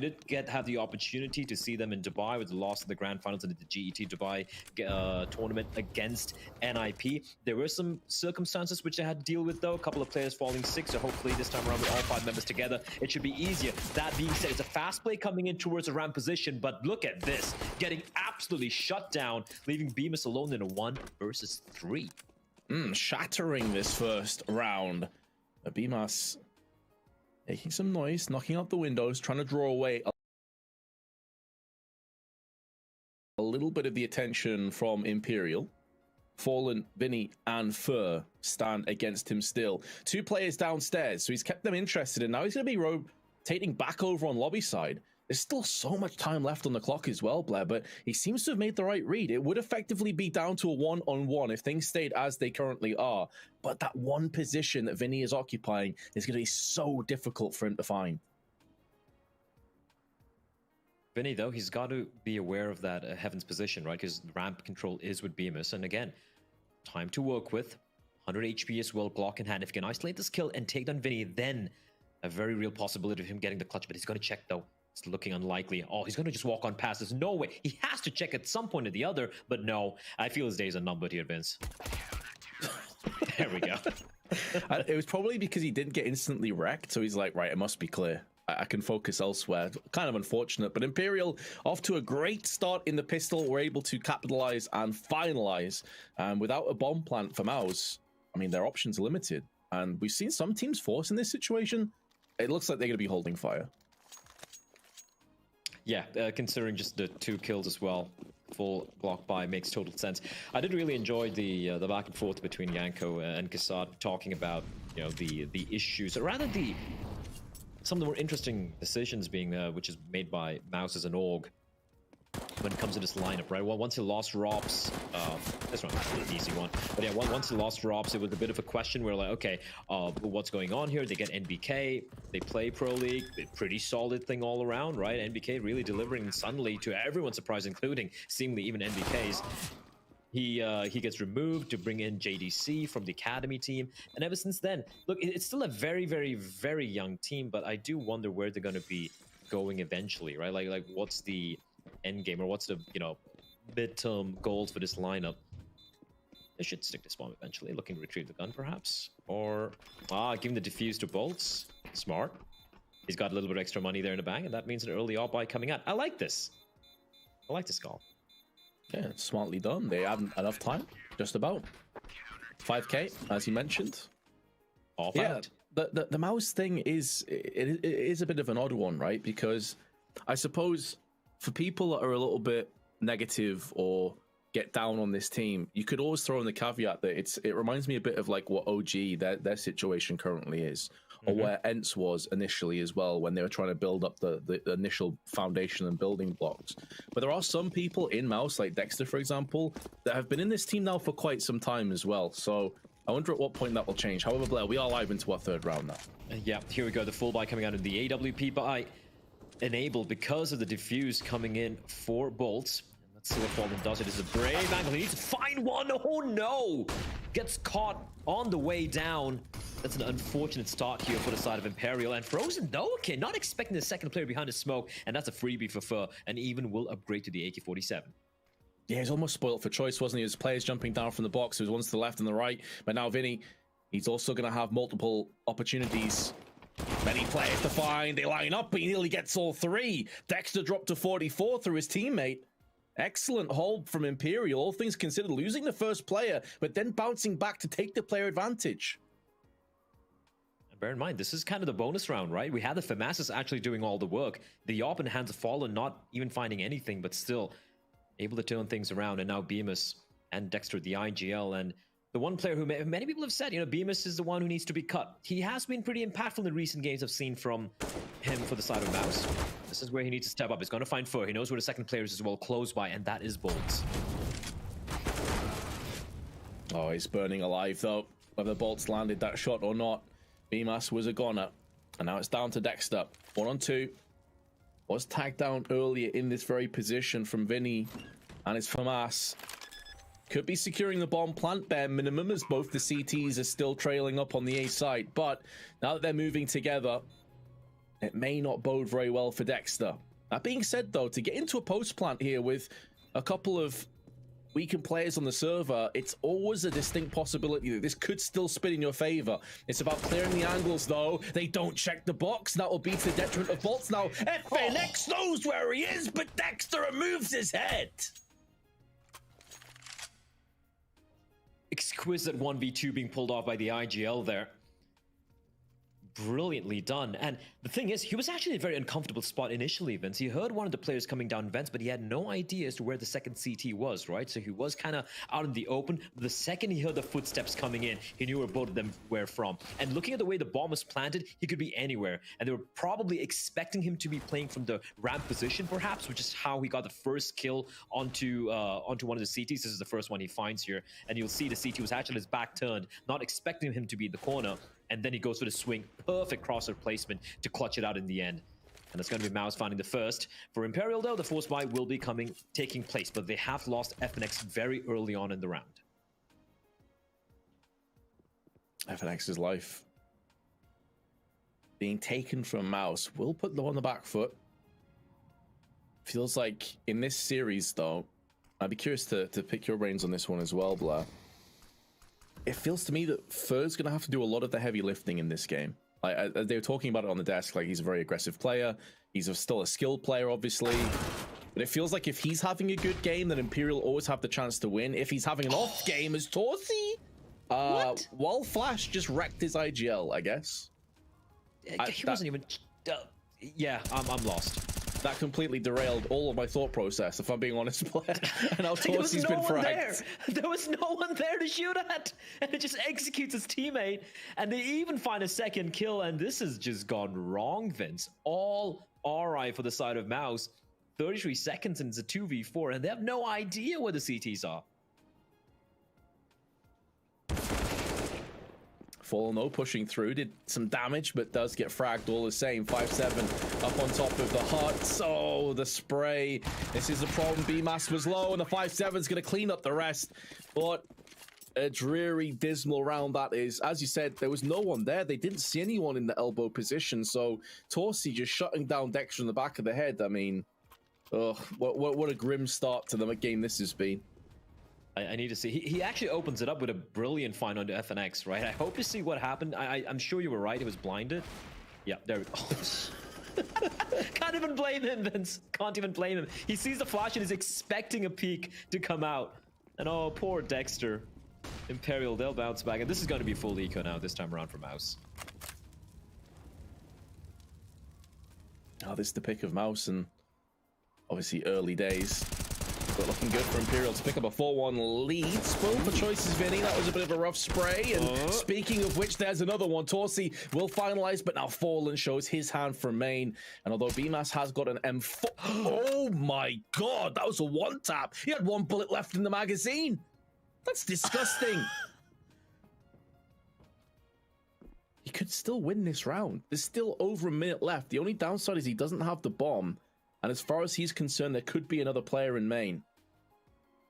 did have the opportunity to see them in Dubai with the loss of the grand finals in the GET Dubai tournament against NIP. There were some circumstances which they had to deal with though. A couple of players falling sick, so hopefully this time around with all 5 members together, it should be easier. That being said, it's a fast play coming in towards a ramp position, but look at this, getting absolutely shut down, leaving Bymas alone in a 1 versus 3. Shattering this first round. Bymas making some noise, knocking out the windows, trying to draw away a little bit of the attention from Imperial. Fallen, Vinny, and Fur stand against him still. 2 players downstairs, so he's kept them interested, and now he's going to be rotating back over on lobby side. There's still so much time left on the clock as well, Blair, but he seems to have made the right read. It would effectively be down to a 1-on-1 if things stayed as they currently are. But that one position that Vinny is occupying is going to be so difficult for him to find. Vinny, though, he's got to be aware of that Heaven's position, right? Because ramp control is with Bymas. And again, time to work with. 100 HP as well, Glock in hand. If he can isolate this kill and take down Vinny, then a very real possibility of him getting the clutch. But he's going to check, though. It's looking unlikely. Oh, he's going to just walk on past. There's no way. He has to check at some point or the other, but no. I feel his days are numbered here, Vince. There we go. It was probably because he didn't get instantly wrecked, so he's like, right, it must be clear. I can focus elsewhere. Kind of unfortunate, but Imperial off to a great start in the pistol. We're able to capitalize and finalize. Without a bomb plant for MOUZ, I mean, their options are limited. And we've seen some teams force in this situation. It looks like they're going to be holding fire. Yeah, considering just the 2 kills as well, full block buy makes total sense. I did really enjoy the back and forth between Yanko and Kassad talking about, you know, the issues, or rather some of the more interesting decisions being which is made by MOUZ as an org when it comes to this lineup, right? Well, once he lost Robs, that's not an easy one, but yeah, once he lost Robs, it was a bit of a question where like, okay, what's going on here? They get NBK, they play Pro League, pretty solid thing all around, right? NBK really delivering suddenly to everyone's surprise, including seemingly even NBK's. He gets removed to bring in JDC from the academy team, and ever since then, look, it's still a very, very, very young team, but I do wonder where they're going to be going eventually, right? Like what's the end game, or what's the, you know, midterm goals for this lineup? They should stick to spawn eventually, looking to retrieve the gun perhaps, or giving the defuse to Bolts. Smart. He's got a little bit of extra money there in the bank, and that means an early op buy coming out. I like this. I like this call. Yeah, it's smartly done. They haven't enough time, just about. 5k, as you mentioned. Off yeah, out. The MOUZ thing is it is a bit of an odd one, right? Because I suppose for people that are a little bit negative or get down on this team, you could always throw in the caveat that it reminds me a bit of like what OG their situation currently is, or where ENCE was initially as well, when they were trying to build up the initial foundation and building blocks. But there are some people in MOUZ, like Dexter, for example, that have been in this team now for quite some time as well. So I wonder at what point that will change. However, Blair, we are live into our 3rd round now. Yeah, here we go. The full buy coming out of the AWP buy enabled because of the diffuse coming in for Bolts. Let's see what Fallen does. It is a brave angle. He needs to find one. Oh no! Gets caught on the way down. That's an unfortunate start here for the side of Imperial. And Frozen, though, okay, not expecting the second player behind the smoke. And that's a freebie for Fur. And even will upgrade to the AK-47. Yeah, he's almost spoiled for choice, wasn't he? His players jumping down from the box. There's ones to the left and the right. But now Vinny, he's also going to have multiple opportunities. Many players to find. They line up, but he nearly gets all 3. Dexter dropped to 44 through his teammate. Excellent hold from Imperial, all things considered, losing the first player, but then bouncing back to take the player advantage. And bear in mind, this is kind of the bonus round, right? We had the FaMasis actually doing all the work. The op in the hands of Fallen not even finding anything, but still able to turn things around. And now Bymas and Dexter, the IGL, and the one player who many people have said, you know, Bymas is the one who needs to be cut. He has been pretty impactful in the recent games I've seen from him for the side of MOUZ. This is where he needs to step up. He's going to find Fur. He knows where the second player is as well, close by, and that is Bolts. Oh, he's burning alive, though. Whether Bolts landed that shot or not, Bymas was a goner. And now it's down to Dexter. 1-on-2. Was tagged down earlier in this very position from Vinny, and it's FaMas. Could be securing the bomb plant bare minimum, as both the CTs are still trailing up on the A site. But now that they're moving together, it may not bode very well for Dexter. That being said, though, to get into a post plant here with a couple of weakened players on the server, it's always a distinct possibility that this could still spin in your favor. It's about clearing the angles, though. They don't check the box. That will be to the detriment of Bolts. Now, FNX knows where he is, but Dexter moves his head. Exquisite 1v2 being pulled off by the IGL there. Brilliantly done. And the thing is, he was actually in a very uncomfortable spot initially, Vince. He heard one of the players coming down vents, but he had no idea as to where the second CT was, right? So he was kind of out in the open. The second he heard the footsteps coming in, he knew where both of them were from. And looking at the way the bomb was planted, he could be anywhere. And they were probably expecting him to be playing from the ramp position, perhaps, which is how he got the first kill onto one of the CTs. This is the first one he finds here. And you'll see the CT was actually his back turned, not expecting him to be in the corner. And then he goes for the swing. Perfect crosser placement to clutch it out in the end. And it's going to be MOUZ finding the first. For Imperial, though, the force buy will be taking place, but they have lost FNX very early on in the round. FNX's life being taken from MOUZ will put them on the back foot. Feels like in this series, though, I'd be curious to pick your brains on this one as well, Blair. It feels to me that Fur's going to have to do a lot of the heavy lifting in this game. They were talking about it on the desk, like he's a very aggressive player. He's still a skilled player, obviously. But it feels like if he's having a good game, then Imperial always have the chance to win. If he's having an off game as Torsi, well, Flash just wrecked his IGL, I guess. He wasn't even... yeah, I'm lost. That completely derailed all of my thought process, if I'm being honest, Blair. And how Torsi's been fragged. There was no one there to shoot at, and it just executes his teammate, and they even find a second kill, and this has just gone wrong, Vince. All RI for the side of MOUZ. 33 seconds, and it's a 2v4, and they have no idea where the CTs are. Fallen though, pushing through, did some damage, but does get fragged all the same. 5-7 up on top of the huts. Oh, the spray. This is the problem. Bymas was low, and the 5-7 is going to clean up the rest. But a dreary, dismal round that is. As you said, there was no one there. They didn't see anyone in the elbow position. So Torsi just shutting down Dexter in the back of the head. I mean, what a grim start to the game this has been. I need to see. He actually opens it up with a brilliant find onto FNX, right? I hope to see what happened. I'm sure you were right. He was blinded. Yeah, there we go. Can't even blame him, Vince. Can't even blame him. He sees the flash and is expecting a peek to come out. And oh, poor Dexter. Imperial, they'll bounce back. And this is going to be full eco now this time around for MOUZ. Oh, this is the pick of MOUZ, and obviously early days. But looking good for Imperial to pick up a 4-1 lead. Spoiled for choices, Vinny. That was a bit of a rough spray. And speaking of which, there's another one. Torsi will finalize, but now Fallen shows his hand for main. And although Bymas has got an M4... Oh my god, that was a one-tap. He had one bullet left in the magazine. That's disgusting. He could still win this round. There's still over a minute left. The only downside is he doesn't have the bomb. And as far as he's concerned, there could be another player in main.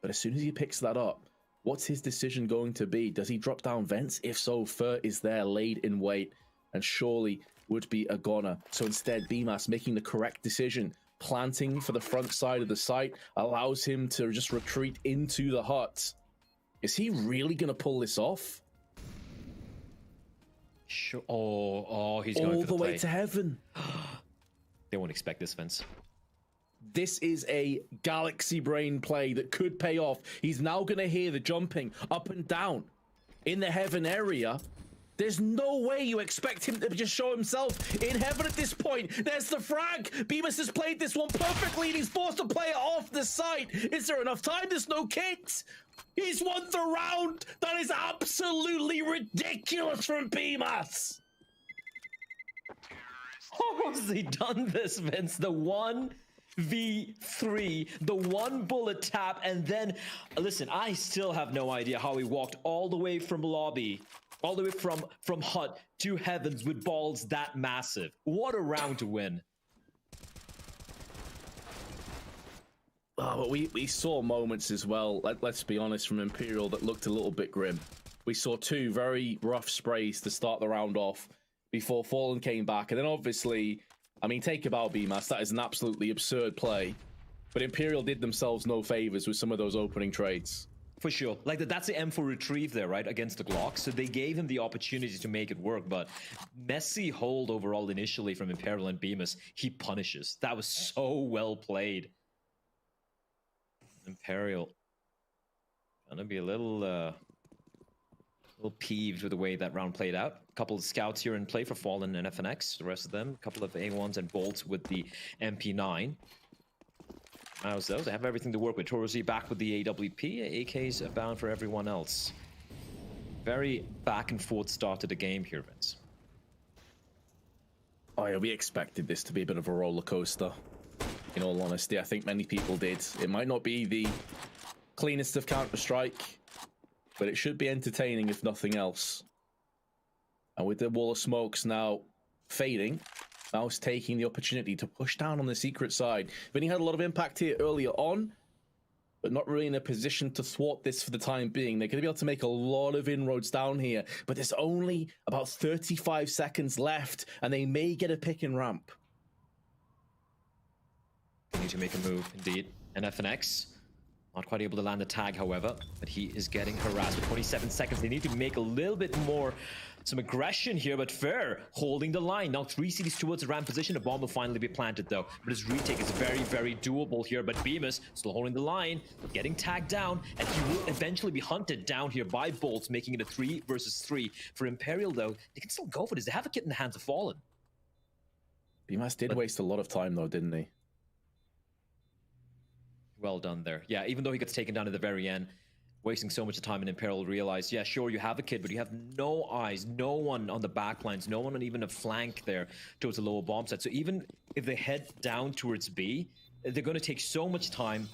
But as soon as he picks that up, what's his decision going to be? Does he drop down vents? If so, Fur is there laid in wait and surely would be a goner. So instead, Bymas making the correct decision, planting for the front side of the site, allows him to just retreat into the hut. Is he really going to pull this off? Sure. Oh, he's going all for the way to heaven. They won't expect this, Vince. This is a galaxy brain play that could pay off. He's now going to hear the jumping up and down in the heaven area. There's no way you expect him to just show himself in heaven at this point. There's the frag. Bymas has played this one perfectly, and he's forced to play it off the site. Is there enough time? There's no kit. He's won the round. That is absolutely ridiculous from Bymas. How has he done this, Vince? The 1v3, the one bullet tap, and then, listen, I still have no idea how he walked all the way from lobby, all the way from hut to heavens with balls that massive. What a round to win. Oh, but we saw moments as well, let's be honest, from Imperial that looked a little bit grim. We saw two very rough sprays to start the round off before Fallen came back, and then obviously I mean, take a bow, Bymas. That is an absolutely absurd play. But Imperial did themselves no favors with some of those opening trades. For sure. Like, that's the M4 retrieve there, right? Against the Glock. So they gave him the opportunity to make it work. But messy hold overall initially from Imperial and Bymas. He punishes. That was so well played. Imperial. Gonna be a little peeved with the way that round played out. A couple of scouts here in play for Fallen and FNX. The rest of them, a couple of A1s and bolts with the MP9. MOUZ, though, they have everything to work with. Torosy back with the AWP. AK's bound for everyone else. Very back and forth start to the game here, Vince. Oh yeah, we expected this to be a bit of a roller coaster. In all honesty, I think many people did. It might not be the cleanest of Counter-Strike, but it should be entertaining if nothing else. And with the wall of smokes now fading, MOUZ taking the opportunity to push down on the secret side. Vinny had a lot of impact here earlier on, but not really in a position to thwart this for the time being. They're going to be able to make a lot of inroads down here, but there's only about 35 seconds left, and they may get a pick and ramp. They need to make a move, indeed. And FNX, not quite able to land the tag, however, but he is getting harassed with 27 seconds. They need to make a little bit more, some aggression here, but Fair holding the line. Now 3 cities towards the ramp position. A bomb will finally be planted, though. But his retake is very, very doable here. But Bymas still holding the line, getting tagged down, and he will eventually be hunted down here by Bolts, making it a 3 versus 3. For Imperial, though, they can still go for this. They have a kit in the hands of Fallen. Bymas did waste a lot of time, though, didn't he? Well done there. Yeah, even though he gets taken down at the very end, wasting so much time in Imperial, realized, yeah, sure, you have a kid, but you have no eyes, no one on the back lines, no one on even a flank there towards the lower bomb set. So even if they head down towards B, they're going to take so much time,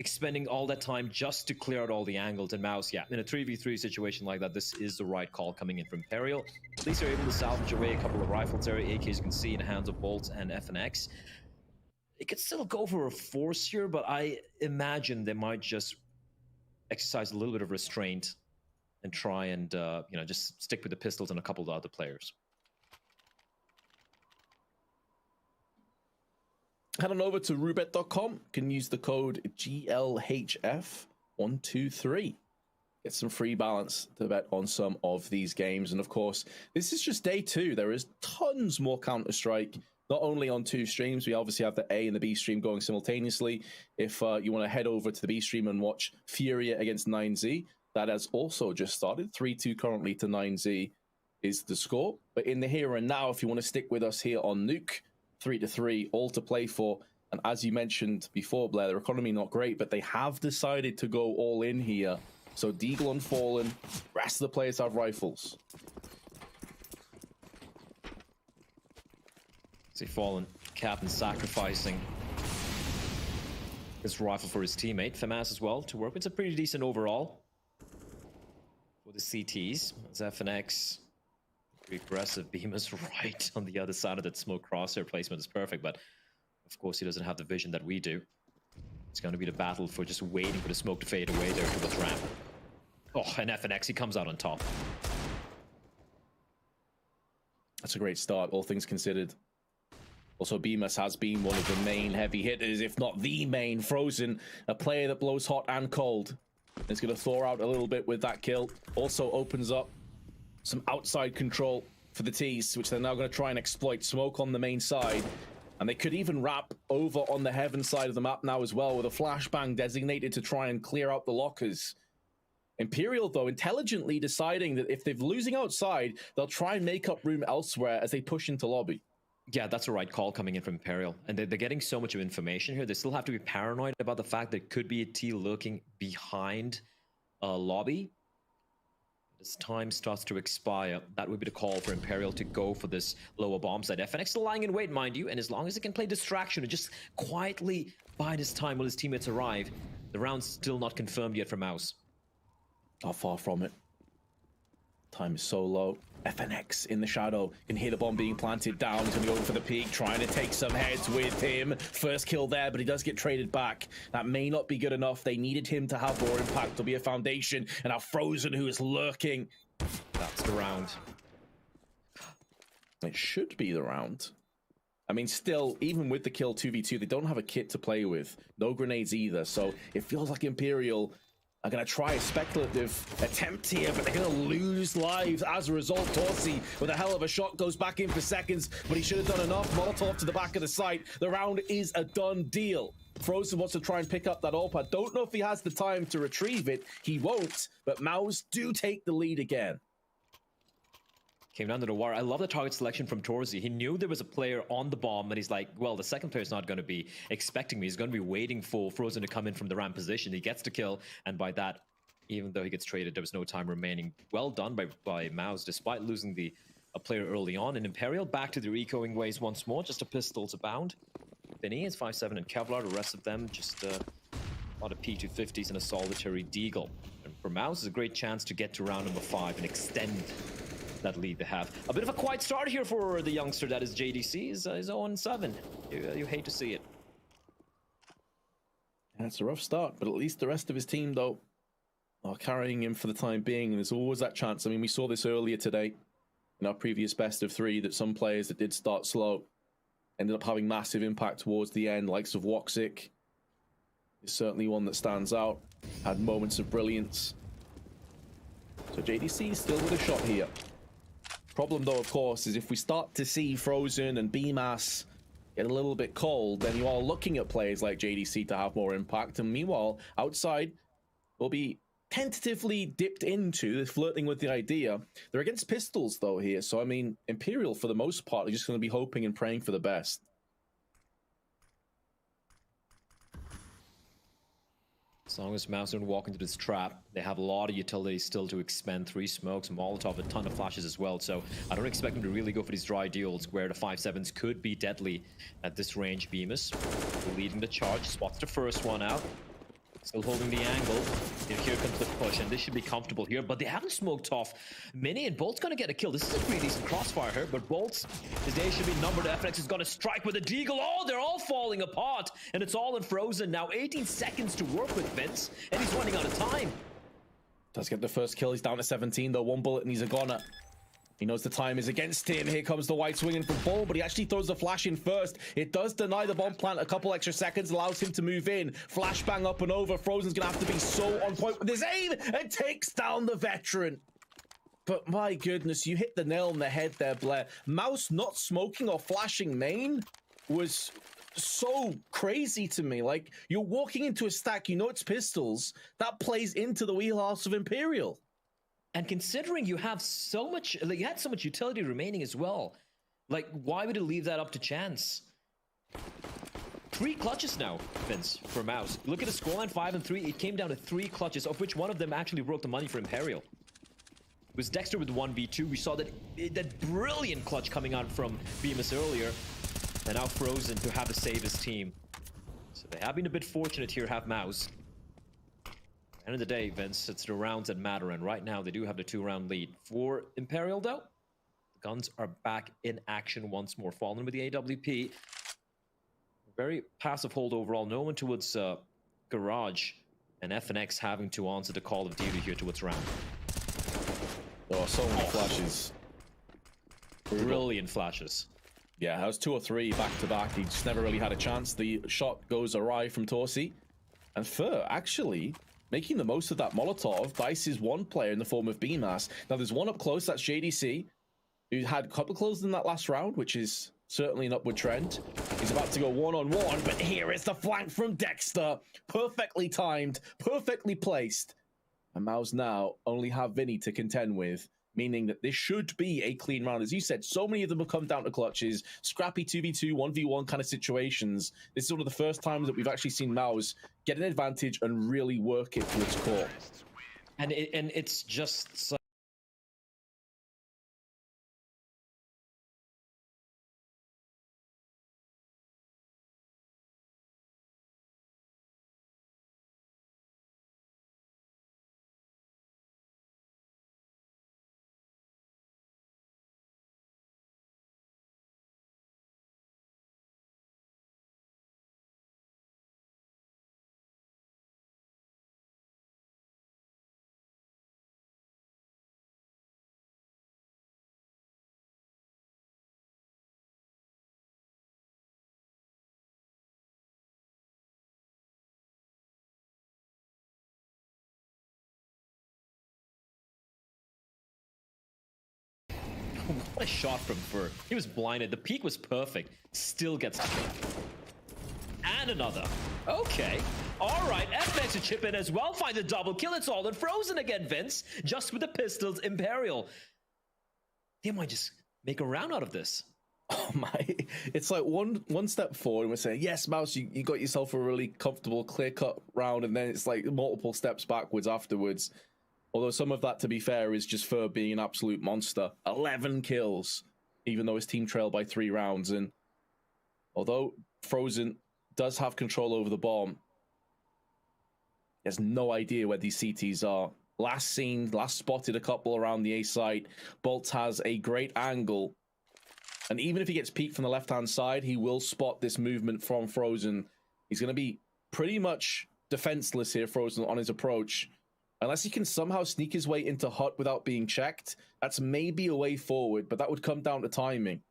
expending all that time just to clear out all the angles. And MOUZ, yeah, in a 3v3 situation like that, this is the right call coming in from Imperial. At least they're able to salvage away a couple of rifles there. AK, as you can see, in the hands of Bolts and FNX. It could still go for a force here, but I imagine they might just exercise a little bit of restraint and try and, you know, just stick with the pistols and a couple of other players. Head on over to Roobet.com. You can use the code GLHF123. Get some free balance to bet on some of these games. And of course, this is just day 2. There is tons more Counter-Strike. Not only on 2 streams, we obviously have the A and the B stream going simultaneously. If you want to head over to the B stream and watch Furia against 9Z, that has also just started. 3-2 currently to 9Z is the score. But in the here and now, if you want to stick with us here on Nuke, 3-3, all to play for. And as you mentioned before, Blair, their economy not great, but they have decided to go all in here. So Deagle and Fallen, rest of the players have rifles. See Fallen, Captain sacrificing his rifle for his teammate. FAMAS as well to work with. It's a pretty decent overall for the CTs. As FNX, pretty aggressive. Bymas right on the other side of that smoke. Crosshair placement is perfect, but of course he doesn't have the vision that we do. It's going to be the battle for just waiting for the smoke to fade away there towards ramp. Oh, and FNX, he comes out on top. That's a great start, all things considered. Also, Bymas has been one of the main heavy hitters, if not the main. Frozen, a player that blows hot and cold. Is going to thaw out a little bit with that kill. Also opens up some outside control for the T's, which they're now going to try and exploit. Smoke on the main side. And they could even wrap over on the heaven side of the map now as well, with a flashbang designated to try and clear out the lockers. Imperial, though, intelligently deciding that if they're losing outside, they'll try and make up room elsewhere as they push into lobby. Yeah, that's the right call coming in from Imperial. And they're getting so much of information here. They still have to be paranoid about the fact that it could be a T lurking behind a lobby. As time starts to expire, that would be the call for Imperial to go for this lower bomb site. FNX still lying in wait, mind you, and as long as he can play distraction and just quietly bide his time while his teammates arrive, the round's still not confirmed yet for MOUZ. Not far from it. Time is so low. FNX in the shadow. Can hear the bomb being planted down. He's going to go for the peak, trying to take some heads with him. First kill there, but he does get traded back. That may not be good enough. They needed him to have more impact to be a foundation. And now Frozen, who is lurking. That's the round. It should be the round. I mean, still, even with the kill 2v2, they don't have a kit to play with. No grenades either. So it feels like Imperial are going to try a speculative attempt here, but they're going to lose lives as a result. Torsi, with a hell of a shot, goes back in for seconds, but he should have done enough. Molotov to the back of the site. The round is a done deal. Frozen wants to try and pick up that AWP. I don't know if he has the time to retrieve it. He won't, but MOUZ do take the lead again. Came down to the wire. I love the target selection from Torsi. He knew there was a player on the bomb, and he's like, well, the second player's not going to be expecting me. He's going to be waiting for Frozen to come in from the ramp position. He gets the kill, and by that, even though he gets traded, there was no time remaining. Well done by MOUZ, despite losing a player early on. And Imperial back to their ecoing ways once more, just a pistol to bound. Vinny is 5-7 and Kevlar. The rest of them just a lot of P250s and a solitary Deagle. And for MOUZ, it's a great chance to get to round number 5 and extend that lead they have. A bit of a quiet start here for the youngster that is JDC. Is 0-7. You hate to see it. That's a rough start, but at least the rest of his team, though, are carrying him for the time being, and there's always that chance. I mean, we saw this earlier today in our previous best of 3, that some players that did start slow ended up having massive impact towards the end. Likes of Woxic is certainly one that stands out. Had moments of brilliance. So JDC is still with a shot here. Problem, though, of course, is if we start to see Frozen and Bymas get a little bit cold, then you are looking at players like JDC to have more impact. And meanwhile, outside, will be tentatively dipped into flirting with the idea. They're against pistols, though, here. So, I mean, Imperial, for the most part, are just going to be hoping and praying for the best. As long as MOUZ don't walk into this trap, they have a lot of utility still to expend. 3 smokes, Molotov, a ton of flashes as well. So I don't expect them to really go for these dry deals where the 5-7s could be deadly at this range. Bymas leading the charge, spots the first one out. Still holding the angle. Here comes the push, and this should be comfortable here, but they haven't smoked off Mini, and Bolt's gonna get a kill. This is a pretty decent crossfire here, but Bolt's, his day should be numbered. FNX is gonna strike with a Deagle. Oh, they're all falling apart, and it's all in Frozen now. 18 seconds to work with Vince, and he's running out of time. Does get the first kill. He's down to 17, though. 1 bullet, and he's a goner. He knows the time is against him. Here comes the white swinging from Bull, but he actually throws the flash in first. It does deny the bomb plant a couple extra seconds, allows him to move in. Flashbang up and over. Frozen's going to have to be so on point with his aim and takes down the veteran. But my goodness, you hit the nail on the head there, Blair. MOUZ not smoking or flashing main was so crazy to me. Like, you're walking into a stack, you know it's pistols. That plays into the wheelhouse of Imperial. And considering you have so much, like, you had so much utility remaining as well, like, why would it leave that up to chance? 3 clutches now, Vince, for MOUZ. Look at the scoreline, 5 and 3. It came down to 3 clutches, of which one of them actually broke the money for Imperial. It was Dexter with 1v2. We saw that brilliant clutch coming out from Bymas earlier, and now Frozen to have to save his team. So they have been a bit fortunate here, have MOUZ. End of the day, Vince, it's the rounds that matter, and right now they do have the 2-round lead. For Imperial, though, the guns are back in action once more, falling with the AWP. Very passive hold overall. No one towards Garage, and FNX having to answer the call of duty here towards round. Oh, so many flashes. Brilliant flashes. Yeah, that was 2 or 3 back to back. He just never really had a chance. The shot goes awry from Torsi. And Fur, actually, making the most of that Molotov, dices one player in the form of Bymas. Now, there's one up close, that's JDC, who had a couple closes in that last round, which is certainly an upward trend. He's about to go one-on-one, but here is the flank from Dexter. Perfectly timed, perfectly placed. And MOUZ now only have Vinny to contend with, meaning that this should be a clean round. As you said, so many of them have come down to clutches, scrappy 2v2, 1v1 kind of situations. This is one of the first times that we've actually seen MOUZ get an advantage and really work it to its core. And it's just What a shot from Fur. He was blinded. The peak was perfect. Still gets killed. And another. Okay. All right. FX to chip in as well. Find the double kill. It's all in Frozen again, Vince. Just with the pistols. Imperial. They might just make a round out of this. Oh my. It's like one step forward and we're saying, yes, MOUZ, you got yourself a really comfortable, clear-cut round, and then it's like multiple steps backwards afterwards. Although some of that, to be fair, is just Fur being an absolute monster. 11 kills, even though his team trailed by 3 rounds. And although Frozen does have control over the bomb, he has no idea where these CTs are. Last spotted a couple around the A site. Bolts has a great angle. And even if he gets peeked from the left-hand side, he will spot this movement from Frozen. He's going to be pretty much defenseless here, Frozen, on his approach. Unless he can somehow sneak his way into Hut without being checked, that's maybe a way forward, but that would come down to timing.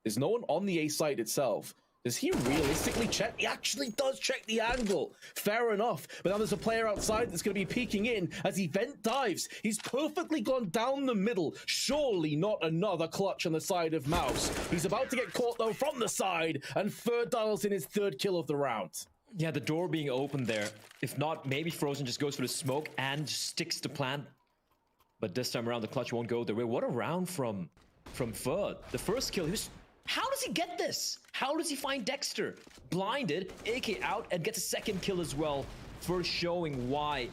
There's no one on the A site itself. Does he realistically check? He actually does check the angle. Fair enough. But now there's a player outside that's going to be peeking in as he vent dives. He's perfectly gone down the middle. Surely not another clutch on the side of MOUZ. He's about to get caught, though, from the side, and Fur dials in his 3rd kill of the round. Yeah, the door being open there. If not, maybe Frozen just goes for the smoke and sticks to plan. But this time around, the clutch won't go their way. What a round from Fur. The first kill, he was... How does he get this? How does he find Dexter? Blinded, AK out, and gets a 2nd kill as well. First showing why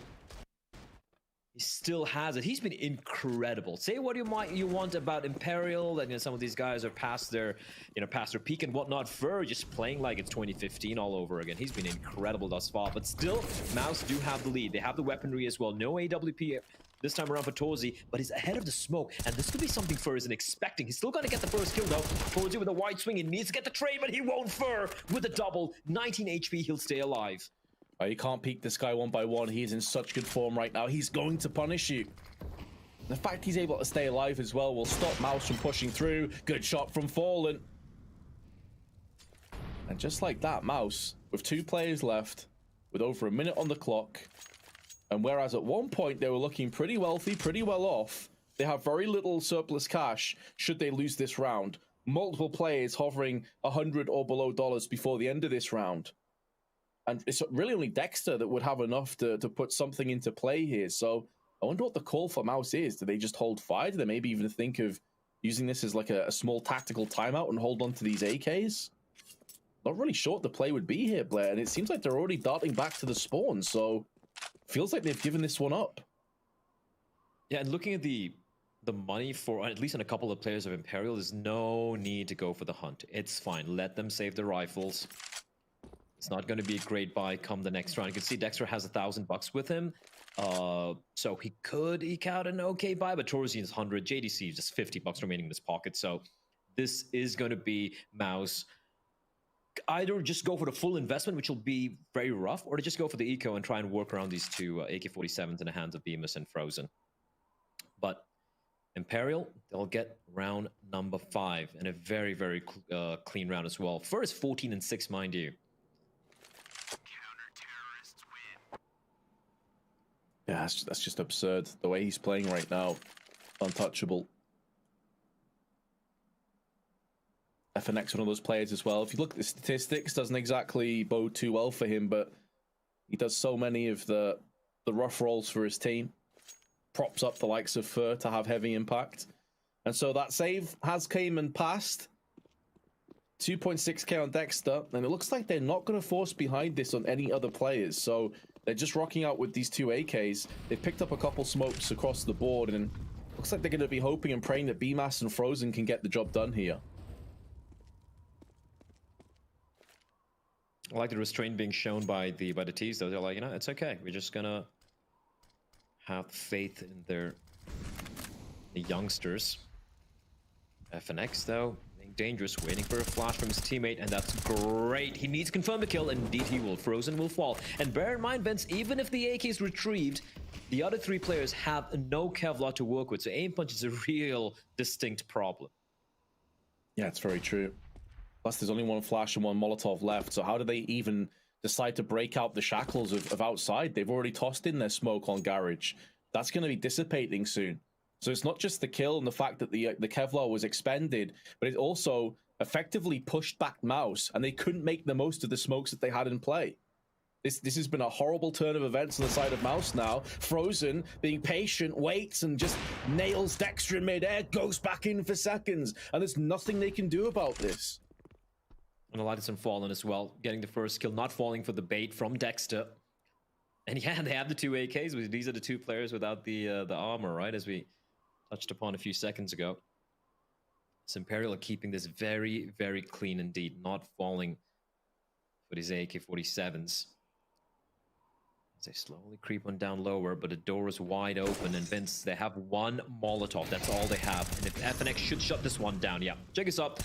he still has it. He's been incredible. Say what you want about Imperial, that some of these guys are past their peak and whatnot. Fur just playing like it's 2015 all over again. He's been incredible thus far, but still, MOUZ do have the lead. They have the weaponry as well. No AWP this time around for Torzi, but he's ahead of the smoke, and this could be something Fur isn't expecting. He's still gonna get the first kill though. Torzi with a wide swing, he needs to get the trade, but he won't. Fur with a double, 19 HP, he'll stay alive. You can't peek this guy one by one. He is in such good form right now. He's going to punish you. The fact he's able to stay alive as well will stop MOUZ from pushing through. Good shot from Fallen. And just like that, MOUZ, with 2 players left, with over a minute on the clock, and whereas at one point they were looking pretty wealthy, pretty well off, they have very little surplus cash should they lose this round. Multiple players hovering $100 or below before the end of this round. And it's really only Dexter that would have enough to put something into play here. So I wonder what the call for MOUZ is. Do they just hold fire? Do they maybe even think of using this as like a small tactical timeout and hold on to these AKs? Not really sure what the play would be here, Blair. And it seems like they're already darting back to the spawn. So feels like they've given this one up. Yeah, and looking at the money for at least in a couple of players of Imperial, there's no need to go for the hunt. It's fine. Let them save their rifles. It's not going to be a great buy come the next round. You can see Dexter has $1,000 with him. So he could eke out an okay buy, but Torzi is 100. JDC is just $50 remaining in his pocket. So this is going to be MOUZ. Either just go for the full investment, which will be very rough, or to just go for the eco and try and work around these 2 AK-47s in the hands of Bymas and Frozen. But Imperial, they'll get round number 5 and a very, very clean round as well. First 14-6, mind you. Yeah, that's just absurd. The way he's playing right now, untouchable. FNX, one of those players as well. If you look at the statistics, doesn't exactly bode too well for him, but he does so many of the rough rolls for his team. Props up the likes of Fur to have heavy impact. And so that save has came and passed. 2.6k on Dexter, and it looks like they're not going to force behind this on any other players. So they're just rocking out with these 2 AKs. They've picked up a couple smokes across the board, and looks like they're going to be hoping and praying that Bymas and Frozen can get the job done here. I like the restraint being shown by the T's, though. They're like, it's okay. We're just gonna have faith in the youngsters. FNX, though, being dangerous, waiting for a flash from his teammate, and that's great. He needs to confirm the kill, and indeed he will. Frozen will fall. And bear in mind, Vince, even if the AK is retrieved, the other 3 players have no Kevlar to work with, so aim punch is a real distinct problem. Yeah, it's very true. Plus, there's only 1 flash and 1 Molotov left, so how do they even decide to break out the shackles of outside? They've already tossed in their smoke on Garage. That's going to be dissipating soon. So it's not just the kill and the fact that the Kevlar was expended, but it also effectively pushed back MOUZ, and they couldn't make the most of the smokes that they had in play. This has been a horrible turn of events on the side of MOUZ now. Frozen, being patient, waits, and just nails Dexter in midair, goes back in for seconds, and there's nothing they can do about this. And Elias Fallen as well, getting the first kill, not falling for the bait from Dexter. And yeah, they have the 2 AKs. These are the 2 players without the armor, right? As we touched upon a few seconds ago. So Imperial are keeping this very, very clean indeed, not falling for these AK-47s. As they slowly creep on down lower, but the door is wide open, and Vince, they have 1 Molotov. That's all they have. And if FNX should shut this one down, yeah, check us up.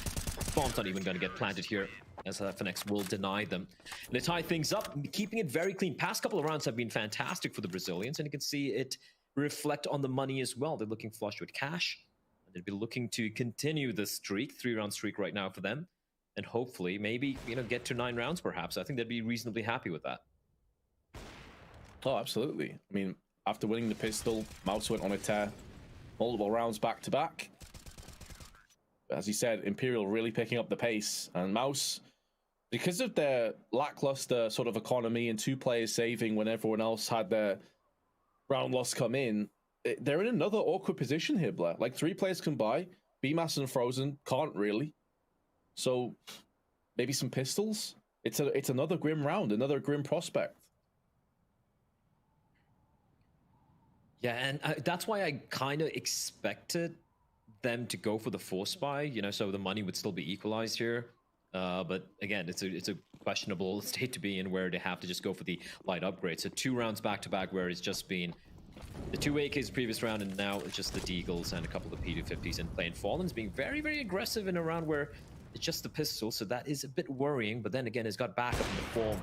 Bomb's not even going to get planted here, as FNX will deny them. And they tie things up, keeping it very clean. Past couple of rounds have been fantastic for the Brazilians, and you can see it reflect on the money as well. They're looking flush with cash. They'd be looking to continue the streak, 3-round streak right now for them, and hopefully maybe, you know, get to 9 rounds perhaps. I think they'd be reasonably happy with that. Oh, absolutely. I mean, after winning the pistol, MOUZ went on a tear, multiple rounds back to back. As you said, Imperial really picking up the pace, and MOUZ, because of their lackluster sort of economy and 2 players saving when everyone else had their round loss come in, they're in another awkward position here, Blair. Like 3 players can buy, Bymas and Frozen can't really. So maybe some pistols. It's another grim round, another grim prospect. Yeah, and that's why I kind of expected them to go for the force buy, you know, so the money would still be equalized here. But again, it's a questionable state to be in where they have to just go for the light upgrade. So 2 rounds back to back where it's just been the 2 AKs previous round, and now it's just the Deagles and a couple of P250s in play. And Fallen's being very, very aggressive in a round where it's just the pistol, so that is a bit worrying. But then again, he's got backup in the form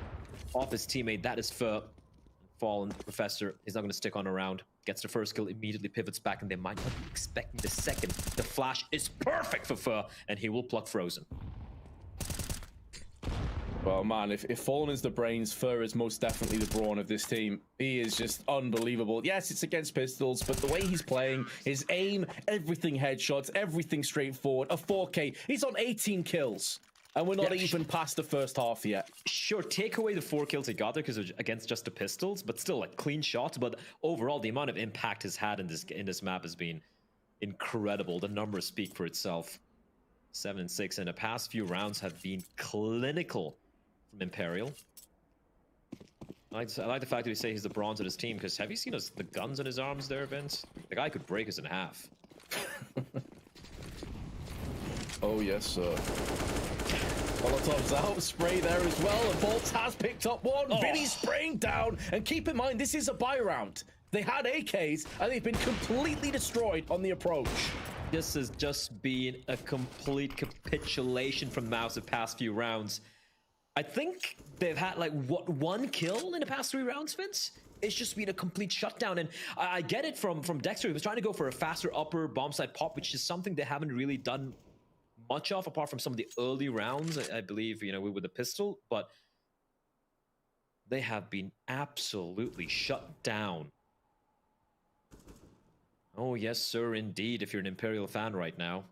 of his teammate. That is for Fallen. Professor is not going to stick on a round. Gets the first kill, immediately pivots back, and they might not be expecting the second. The flash is perfect for Fur, and he will pluck Frozen. Well, man, if Fallen is the brains, Fur is most definitely the brawn of this team. He is just unbelievable. Yes, it's against pistols, but the way he's playing, his aim, everything headshots, everything straightforward, a 4K. He's on 18 kills, and we're not even past the first half yet. Sure, take away the 4 kills he got there because it was against just the pistols, but still, like, clean shots. But overall, the amount of impact he's had in this map has been incredible. The numbers speak for itself. 7 and 6, and the past few rounds have been clinical from Imperial. I like the fact that we say he's the bronze of his team, because have you seen the guns in his arms there, Vince? The guy could break us in half. Oh, yes, sir. Molotov's out, spray there as well, and Bolts has picked up one. Oh. Vinny's spraying down, and keep in mind, this is a buy round. They had AKs, and they've been completely destroyed on the approach. This has just been a complete capitulation from MOUZ the past few rounds. I think they've had like one kill in the past 3 rounds, Vince. It's just been a complete shutdown, and I get it from Dexter. He was trying to go for a faster upper bomb side pop, which is something they haven't really done much of, apart from some of the early rounds, I believe, you know, with the pistol. But they have been absolutely shut down. Oh yes, sir, indeed. If you're an Imperial fan right now,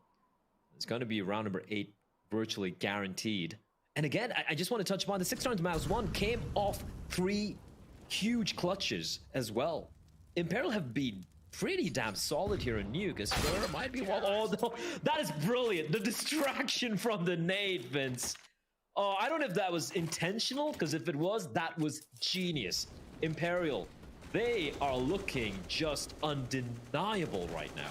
it's going to be round number 8, virtually guaranteed. And again, I just want to touch upon the 6 rounds MOUZ won came off 3 huge clutches as well. Imperial have been pretty damn solid here in Nuke. As Fur might be one. Oh no, that is brilliant. The distraction from the nade, Vince. Oh, I don't know if that was intentional, because if it was, that was genius. Imperial, they are looking just undeniable right now.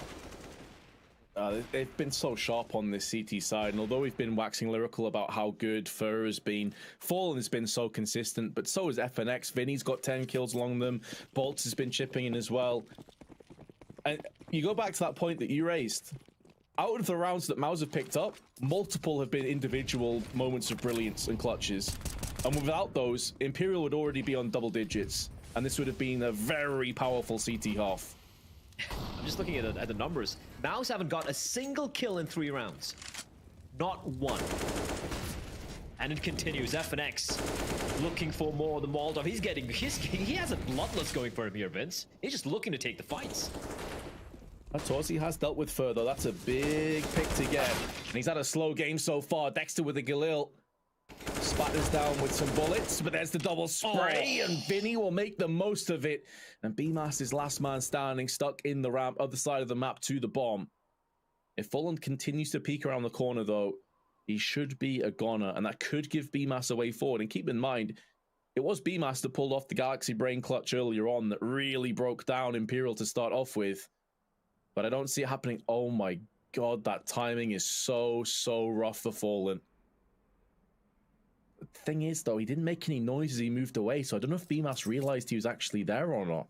They've been so sharp on this CT side, and although we've been waxing lyrical about how good Fur has been, Fallen has been so consistent, but so has FNX. Vinny's got 10 kills along them. Bolts has been chipping in as well. And you go back to that point that you raised. Out of the rounds that MOUZ have picked up, multiple have been individual moments of brilliance and clutches. And without those, Imperial would already be on double digits, and this would have been a very powerful CT half. I'm just looking at the numbers. MOUZ haven't got a single kill in 3 rounds. Not one. And it continues. FNX looking for more of the Molotov. He has a bloodlust going for him here, Vince. He's just looking to take the fights. Torsi has dealt with further. That's a big pick to get. And he's had a slow game so far. Dexter with a Galil. Spatters down with some bullets, but there's the double spray, and Vinny will make the most of it. And Bymas is last man standing, stuck in the ramp, other side of the map to the bomb. If Fulham continues to peek around the corner, though, he should be a goner, and that could give Bymas a way forward. And keep in mind, it was Bymas that pulled off the Galaxy Brain clutch earlier on that really broke down Imperial to start off with. But I don't see it happening. Oh my god, that timing is so rough for Fallen. The thing is, though, he didn't make any noise as he moved away, so I don't know if Bymas realized he was actually there or not.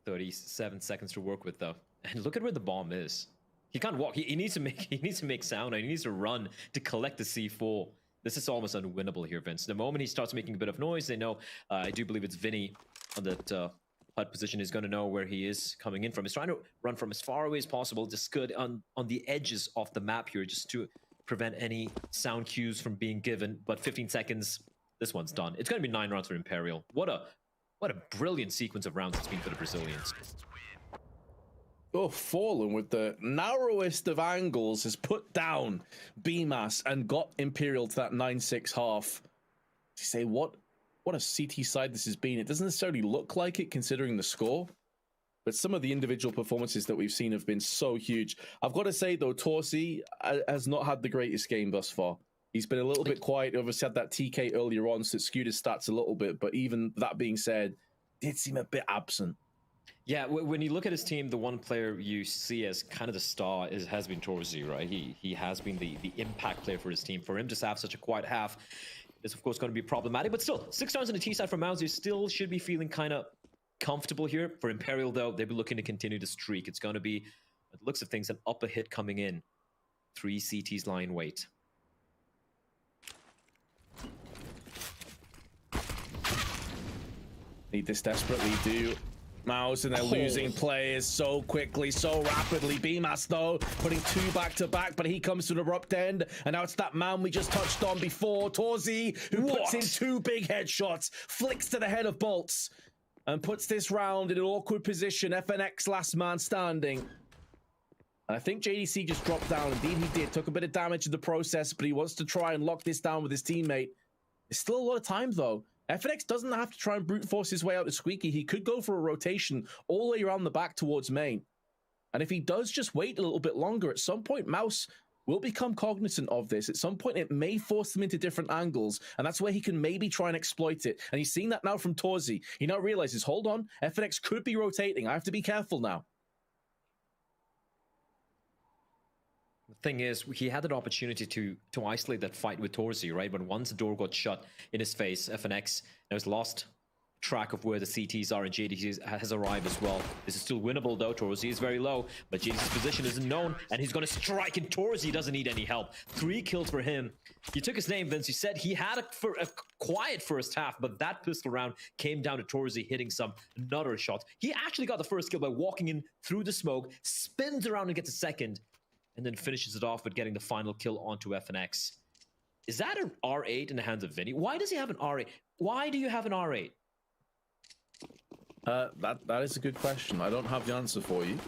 37 seconds to work with, though. And look at where the bomb is. He can't walk. He needs to make sound, and he needs to run to collect the C4. This is almost unwinnable here, Vince. The moment he starts making a bit of noise, they know, I do believe it's Vinny on that HUD position is going to know where he is coming in from. He's trying to run from as far away as possible, just good on the edges of the map here, just to prevent any sound cues from being given. But 15 seconds, this one's done. It's going to be 9 rounds for Imperial. What a brilliant sequence of rounds it's been for the Brazilians. Oh, Fallen with the narrowest of angles has put down Bymas and got Imperial to that 9-6 half. To say what a CT side this has been. It doesn't necessarily look like it considering the score, but some of the individual performances that we've seen have been so huge. I've got to say, though, Torsi has not had the greatest game thus far. He's been a little bit quiet. Obviously had that TK earlier on, so it skewed his stats a little bit. But even that being said, did seem a bit absent. Yeah, when you look at his team, the one player you see as kind of the star has been Torsi, right? He has been the impact player for his team. For him to have such a quiet half is, of course, going to be problematic. But still, 6 stars on the T side for MOUZ. Still should be feeling kind of comfortable here. For Imperial, though, they'll be looking to continue the streak. It's going to be, at the looks of things, an upper hit coming in. 3 CTs lie in wait. Need this desperately, do MOUZ, and they're losing players so quickly, so rapidly. Bymas, though, putting 2 back-to-back, but he comes to an abrupt end, and now it's that man we just touched on before, Torsi, who puts in 2 big headshots, flicks to the head of Bolts, and puts this round in an awkward position. FNX last man standing. And I think JDC just dropped down. Indeed, he did. Took a bit of damage in the process, but he wants to try and lock this down with his teammate. There's still a lot of time, though. FNX doesn't have to try and brute force his way out to Squeaky. He could go for a rotation all the way around the back towards main. And if he does just wait a little bit longer, at some point, MOUZ will become cognizant of this. At some point, it may force them into different angles, and that's where he can maybe try and exploit it. And he's seeing that now from Torsi. He now realizes, hold on, FNX could be rotating. I have to be careful now. The thing is, he had an opportunity to isolate that fight with Torsi, right? But once the door got shut in his face, FNX has lost track of where the CTs are, and JDC has arrived as well. This is still winnable, though. Torsi is very low, but JDC's position isn't known, and he's going to strike, and Torsi doesn't need any help. 3 kills for him. You took his name, Vince. You said he had a quiet first half, but that pistol round came down to Torsi hitting another shot. He actually got the first kill by walking in through the smoke, spins around and gets a second, and then finishes it off with getting the final kill onto FNX. Is that an R8 in the hands of Vinny? Why does he have an R8? Why do you have an R8? That is a good question. I don't have the answer for you.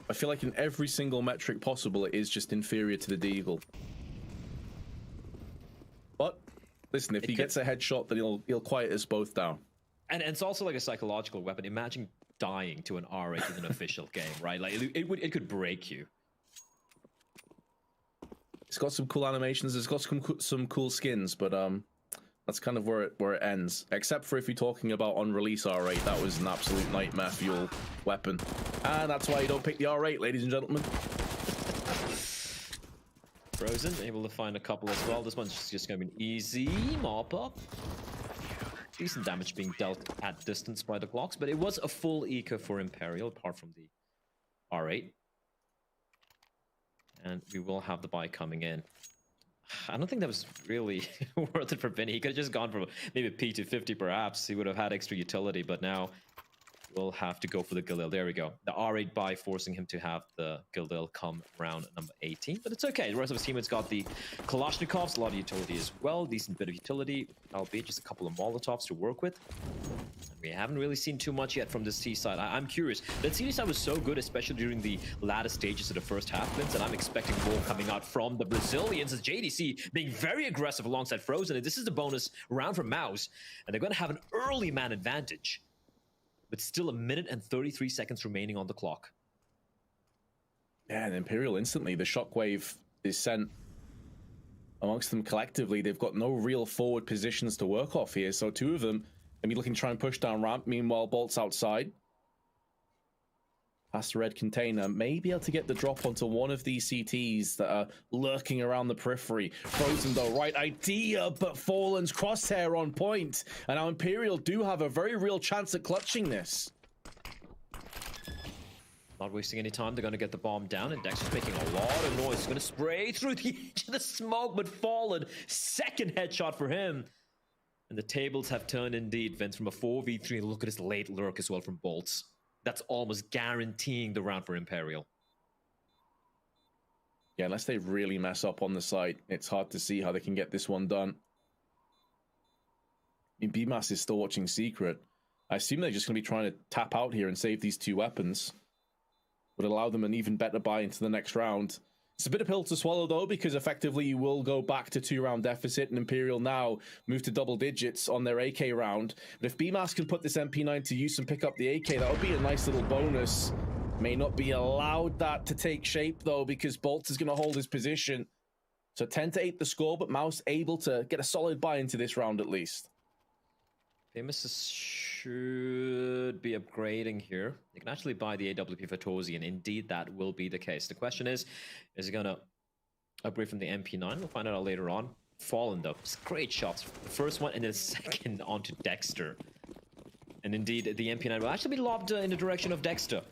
I feel like in every single metric possible, it is just inferior to the Deagle. But listen, if he gets a headshot, then he'll quiet us both down. And it's also like a psychological weapon. Imagine dying to an R8 in an official game, right? Like it could break you. It's got some cool animations. It's got some cool skins, but that's kind of where it ends. Except for if you're talking about on release R8, that was an absolute nightmare fuel weapon, and that's why you don't pick the R8, ladies and gentlemen. Frozen able to find a couple as well. This one's just going to be an easy mop up. Decent damage being dealt at distance by the Glocks, but it was a full eco for Imperial, apart from the R8. And we will have the buy coming in. I don't think that was really worth it for Vinny. He could have just gone for maybe a P250 perhaps. He would have had extra utility, but now will have to go for the Galil. There we go. The R8 buy forcing him to have the Galil come round number 18. But it's okay. The rest of his teammates got the Kalashnikovs, a lot of utility as well. Decent bit of utility, albeit just a couple of Molotovs to work with. We haven't really seen too much yet from this T side. I'm curious. The T side was so good, especially during the latter stages of the first half, Vince, and I'm expecting more coming out from the Brazilians as JDC being very aggressive alongside Frozen. And this is the bonus round for MOUZ, and they're going to have an early man advantage. But still 1 minute and 33 seconds remaining on the clock. Yeah, and Imperial instantly, the shockwave is sent amongst them collectively. They've got no real forward positions to work off here, so two of them going to be looking to try and push down ramp. Meanwhile, Bolt's outside. Past the red container, may be able to get the drop onto one of these CTs that are lurking around the periphery. Frozen, though, right idea, but Fallen's crosshair on point. And now Imperial do have a very real chance at clutching this. Not wasting any time, they're going to get the bomb down, and Dexter's making a lot of noise. He's going to spray through the edge of the smoke, but Fallen, second headshot for him. And the tables have turned indeed, Vince, from a 4v3. Look at his late lurk as well from Bolts. That's almost guaranteeing the round for Imperial. Yeah, unless they really mess up on the site, it's hard to see how they can get this one done. I mean, Bymas is still watching Secret. I assume they're just going to be trying to tap out here and save these two weapons. Would allow them an even better buy into the next round. It's a bit of pill to swallow, though, because effectively you will go back to 2-round deficit, and Imperial now move to double digits on their AK round. But if Bymas can put this MP9 to use and pick up the AK, that would be a nice little bonus. May not be allowed that to take shape, though, because Bolt is going to hold his position. So 10-8 the score, but MOUZ able to get a solid buy into this round at least. Bymas should be upgrading here. You can actually buy the AWP for Torzi, and indeed that will be the case. The question is he going to upgrade from the MP9? We'll find out later on. Fallen, though. Great shots. The first one and then second onto Dexter. And indeed, the MP9 will actually be lobbed in the direction of Dexter.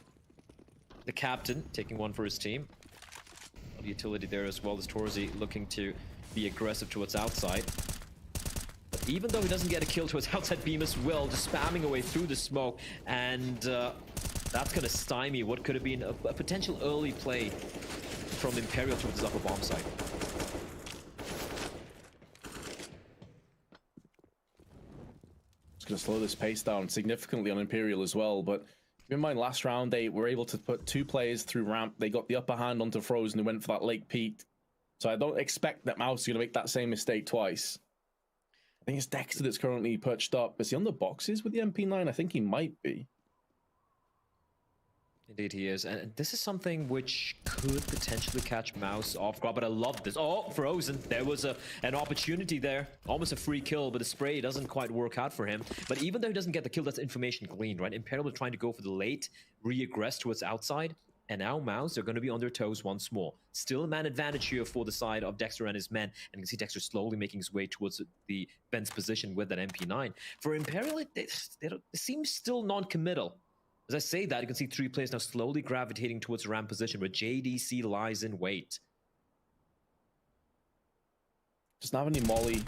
The captain taking one for his team. A lot of utility there as well as Torzi looking to be aggressive towards outside. Even though he doesn't get a kill towards outside, Bymas will, just spamming away through the smoke, and that's going to stymie what could have been a potential early play from Imperial towards his upper bomb site. It's going to slow this pace down significantly on Imperial as well, but keep in mind last round they were able to put two players through ramp. They got the upper hand onto Frozen, who went for that late peak. So I don't expect that MOUZ is going to make that same mistake twice. I think it's Dexter that's currently perched up. Is he on the boxes with the MP9? I think he might be. Indeed he is, and this is something which could potentially catch MOUZ off guard, but I love this. Oh, Frozen, there was an opportunity there. Almost a free kill, but the spray doesn't quite work out for him. But even though he doesn't get the kill, that's information gleaned, right? Imperial are trying to go for the late, re-aggress towards outside, and now MOUZ are going to be on their toes once more. Still a man advantage here for the side of Dexter and his men, and you can see Dexter slowly making his way towards the Ben's position with that MP9. For Imperial, it seems still non-committal. As I say that, you can see three players now slowly gravitating towards the ramp position where JDC lies in wait. Doesn't have any molly.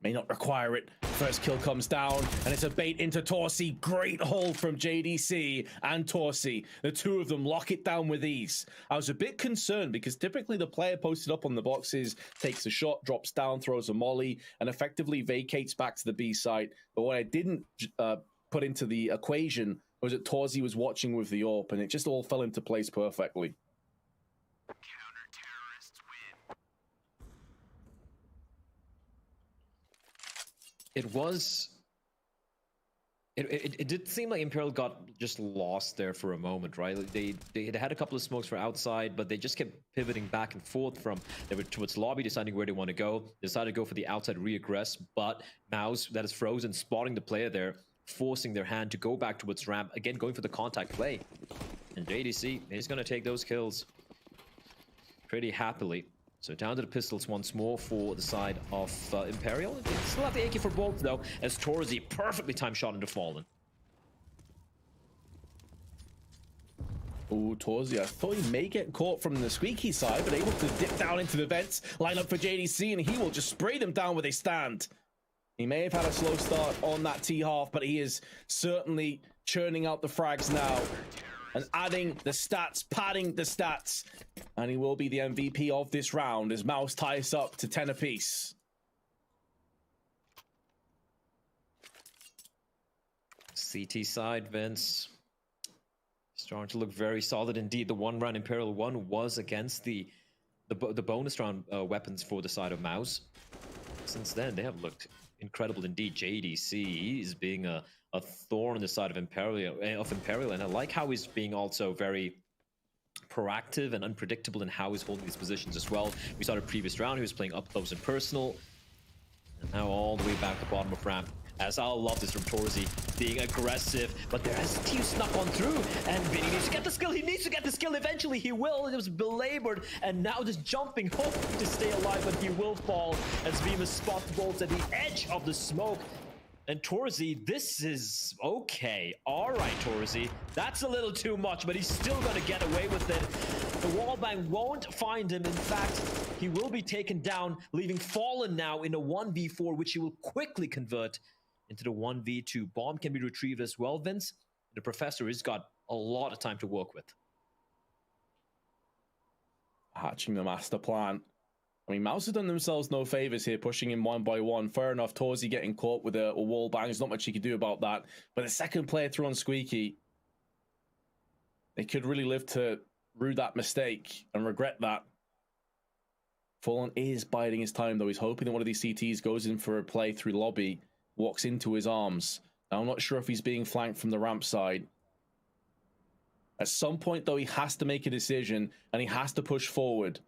May not require it. First kill comes down, and it's a bait into Torsi. Great hold from JDC and Torsi. The two of them lock it down with ease. I was a bit concerned because typically the player posted up on the boxes takes a shot, drops down, throws a molly, and effectively vacates back to the B site. But what I didn't put into the equation was that Torsi was watching with the AWP, and it just all fell into place perfectly. It did seem like Imperial got just lost there for a moment, right? They had a couple of smokes for outside, but they just kept pivoting back and forth from they were towards lobby, deciding where they want to go. They decided to go for the outside re-aggress, but MOUZ, that is Frozen, spotting the player there, forcing their hand to go back towards ramp, again going for the contact play. And JDC is going to take those kills pretty happily. So down to the pistols once more for the side of Imperial. They still have the AK for both, though, as Torzi perfectly timed shot into Fallen. Oh, Torsi, I thought he may get caught from the squeaky side, but able to dip down into the vents, line up for JDC, and he will just spray them down where they stand. He may have had a slow start on that T-half, but he is certainly churning out the frags now and adding the stats, padding the stats. And he will be the MVP of this round as MOUZ ties up to 10 apiece. CT side, Vince. Starting to look very solid indeed. The one round Imperial one was against the bonus round weapons for the side of MOUZ. Since then, they have looked incredible indeed. JDC is being a thorn in the side of Imperial, and I like how he's being also very proactive and unpredictable in how he's holding these positions as well. We saw the previous round, he was playing up close and personal, and now all the way back to bottom of ramp. As I love this from Torzi, being aggressive, but there has T snuck on through, and Vinny needs to get the skill. He needs to get the skill. Eventually, he will. It was belabored, and now just jumping, hoping to stay alive, but he will fall as Bymas spots bolts at the edge of the smoke. And Torzi, this is okay. All right, Torzi, that's a little too much, but he's still going to get away with it. The wallbang won't find him. In fact, he will be taken down, leaving Fallen now in a 1v4, which he will quickly convert into the 1v2. Bomb can be retrieved as well, Vince. The Professor has got a lot of time to work with. Hatching the master plan. I mean, MOUZ have done themselves no favors here, pushing him one by one. Fair enough, Torzi getting caught with a wall bang. There's not much he could do about that. But the second player through on Squeaky, they could really live to rue that mistake and regret that. Fallen is biding his time, though. He's hoping that one of these CTs goes in for a play through lobby, walks into his arms. Now, I'm not sure if he's being flanked from the ramp side. At some point, though, he has to make a decision, and he has to push forward.